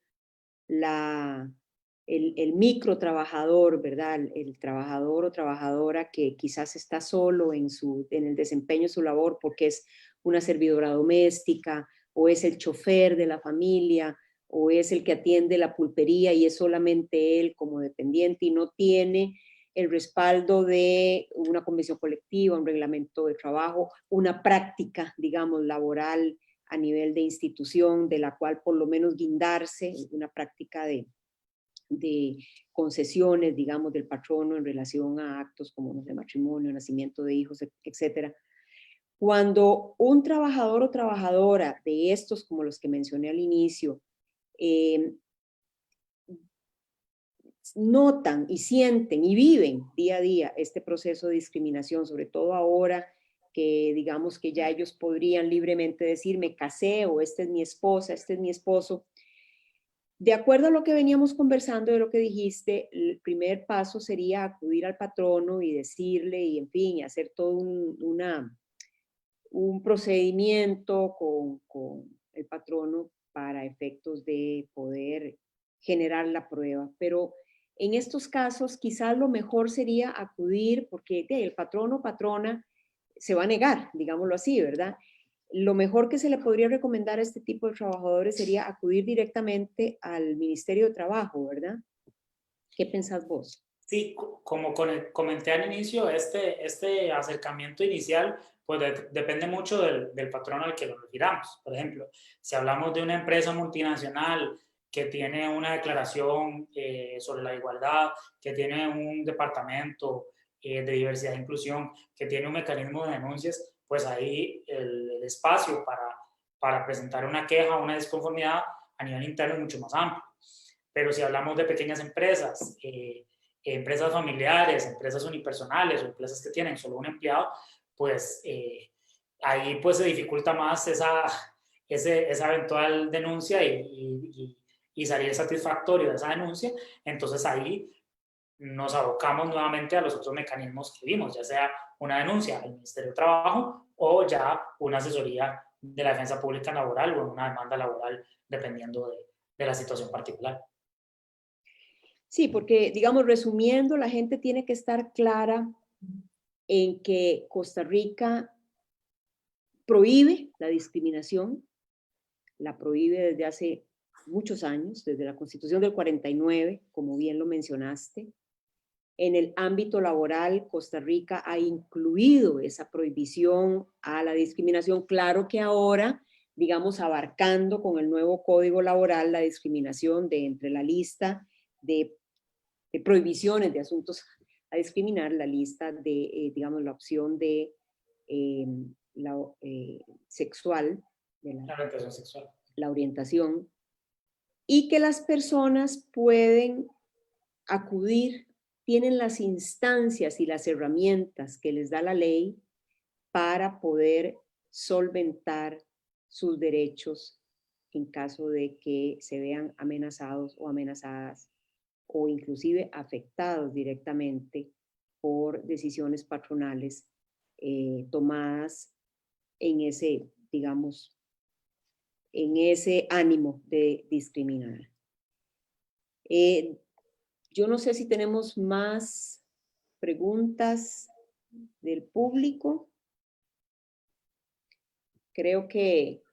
el micro trabajador, ¿verdad? El trabajador o trabajadora que quizás está solo en el desempeño de su labor porque es una servidora doméstica o es el chofer de la familia o es el que atiende la pulpería y es solamente él como dependiente y no tiene el respaldo de una convención colectiva, un reglamento de trabajo, una práctica, digamos, laboral a nivel de institución, de la cual por lo menos guindarse, una práctica de concesiones, digamos, del patrono en relación a actos como los de matrimonio, nacimiento de hijos, etcétera. Cuando un trabajador o trabajadora de estos, como los que mencioné al inicio, notan y sienten y viven día a día este proceso de discriminación, sobre todo ahora que digamos que ya ellos podrían libremente decir me casé o esta es mi esposa, este es mi esposo. De acuerdo a lo que veníamos conversando, de lo que dijiste, el primer paso sería acudir al patrono y decirle y en fin, y hacer todo un procedimiento con el patrono para efectos de poder generar la prueba. Pero en estos casos quizás lo mejor sería acudir porque el patrono o patrona se va a negar, digámoslo así, ¿verdad? Lo mejor que se le podría recomendar a este tipo de trabajadores sería acudir directamente al Ministerio de Trabajo, ¿verdad? ¿Qué pensás vos? Sí, como comenté al inicio, este acercamiento inicial pues depende mucho del patrón al que lo refiramos. Por ejemplo, si hablamos de una empresa multinacional que tiene una declaración sobre la igualdad, que tiene un departamento de diversidad e inclusión, que tiene un mecanismo de denuncias, pues ahí el espacio para presentar una queja o una disconformidad a nivel interno es mucho más amplio. Pero si hablamos de pequeñas empresas, empresas familiares, empresas unipersonales o empresas que tienen solo un empleado, pues ahí pues se dificulta más esa eventual denuncia y salir satisfactorio de esa denuncia. Entonces ahí nos abocamos nuevamente a los otros mecanismos que vimos, ya sea una denuncia al Ministerio de Trabajo o ya una asesoría de la defensa pública laboral o una demanda laboral, dependiendo de la situación particular. Sí, porque, digamos, resumiendo, la gente tiene que estar clara en que Costa Rica prohíbe la discriminación, la prohíbe desde hace muchos años, desde la Constitución del 49, como bien lo mencionaste. En el ámbito laboral, Costa Rica ha incluido esa prohibición a la discriminación. Claro que ahora, digamos, abarcando con el nuevo Código Laboral la discriminación de entre la lista de prohibiciones de asuntos a discriminar, la lista de, digamos, la opción de sexual, de la orientación sexual. La orientación, y que las personas pueden acudir, tienen las instancias y las herramientas que les da la ley para poder solventar sus derechos en caso de que se vean amenazados o amenazadas o inclusive afectados directamente por decisiones patronales tomadas en ese, digamos, en ese ánimo de discriminar. Yo no sé si tenemos más preguntas del público. Creo que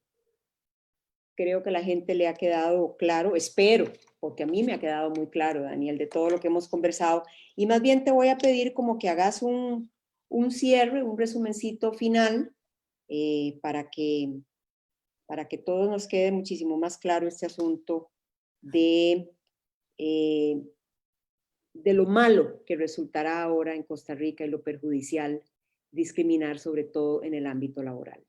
a la gente le ha quedado claro, espero, porque a mí me ha quedado muy claro, Daniel, de todo lo que hemos conversado. Y más bien te voy a pedir como que hagas un cierre, un resumencito final para que todos nos quede muchísimo más claro este asunto de lo malo que resultará ahora en Costa Rica y lo perjudicial discriminar, sobre todo en el ámbito laboral.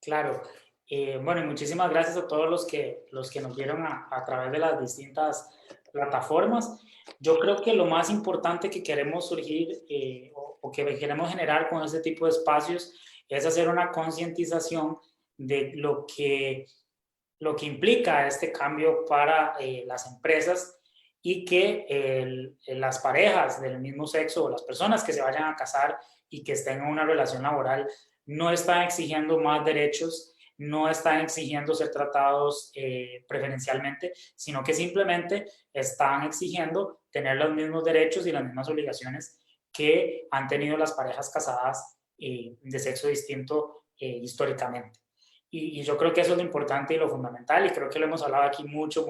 Claro. Bueno, y muchísimas gracias a todos los que nos vieron a través de las distintas plataformas. Yo creo que lo más importante que queremos surgir o que queremos generar con este tipo de espacios es hacer una concientización de lo que implica este cambio para las empresas y que las parejas del mismo sexo o las personas que se vayan a casar y que estén en una relación laboral no están exigiendo más derechos, no están exigiendo ser tratados preferencialmente, sino que simplemente están exigiendo tener los mismos derechos y las mismas obligaciones que han tenido las parejas casadas de sexo distinto históricamente. Y yo creo que eso es lo importante y lo fundamental, y creo que lo hemos hablado aquí mucho,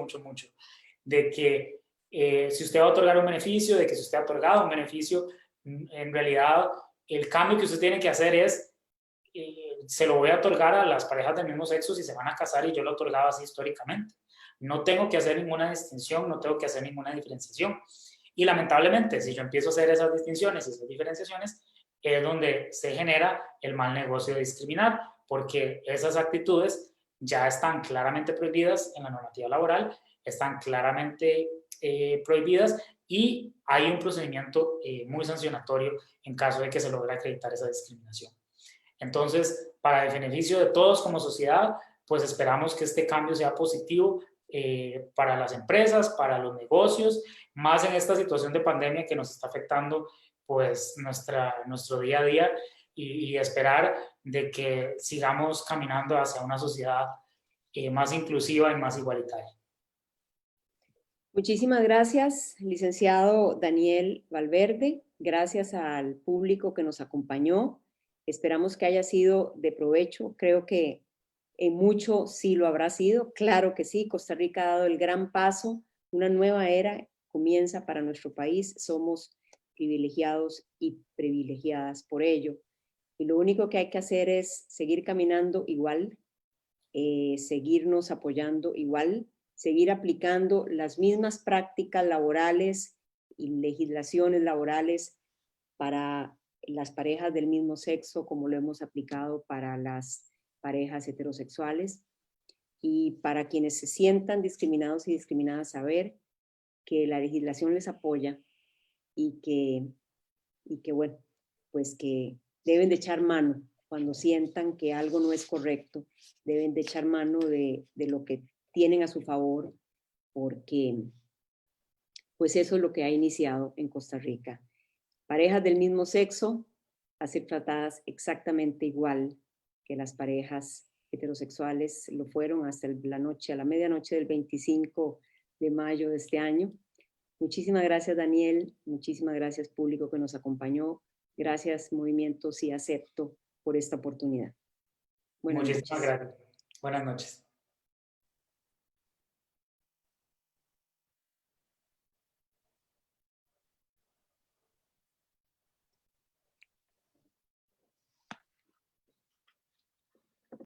de que si usted va a otorgar un beneficio, de que si usted ha otorgado un beneficio, en realidad el cambio que usted tiene que hacer es se lo voy a otorgar a las parejas del mismo sexo si se van a casar y yo lo otorgaba así históricamente. No tengo que hacer ninguna distinción, no tengo que hacer ninguna diferenciación. Y lamentablemente, si yo empiezo a hacer esas distinciones y esas diferenciaciones, es donde se genera el mal negocio de discriminar, porque esas actitudes ya están claramente prohibidas en la normativa laboral, están claramente prohibidas y hay un procedimiento muy sancionatorio en caso de que se logre acreditar esa discriminación. Entonces, para el beneficio de todos como sociedad, pues esperamos que este cambio sea positivo para las empresas, para los negocios, más en esta situación de pandemia que nos está afectando pues nuestro día a día y esperar de que sigamos caminando hacia una sociedad más inclusiva y más igualitaria. Muchísimas gracias, licenciado Daniel Valverde. Gracias al público que nos acompañó. Esperamos que haya sido de provecho. Creo que en mucho sí lo habrá sido. Claro que sí, Costa Rica ha dado el gran paso. Una nueva era comienza para nuestro país. Somos privilegiados y privilegiadas por ello. Y lo único que hay que hacer es seguir caminando igual, seguirnos apoyando igual, seguir aplicando las mismas prácticas laborales y legislaciones laborales para las parejas del mismo sexo como lo hemos aplicado para las parejas heterosexuales, y para quienes se sientan discriminados y discriminadas, saber que la legislación les apoya y que bueno, pues que deben de echar mano cuando sientan que algo no es correcto, deben de echar mano de lo que tienen a su favor, porque pues eso es lo que ha iniciado en Costa Rica. Parejas del mismo sexo a ser tratadas exactamente igual que las parejas heterosexuales lo fueron hasta la medianoche del 25 de mayo de este año. Muchísimas gracias, Daniel. Muchísimas gracias, público que nos acompañó. Gracias, Movimiento Sí Acepto, por esta oportunidad. Buenas Muchísimas noches. gracias. Buenas noches.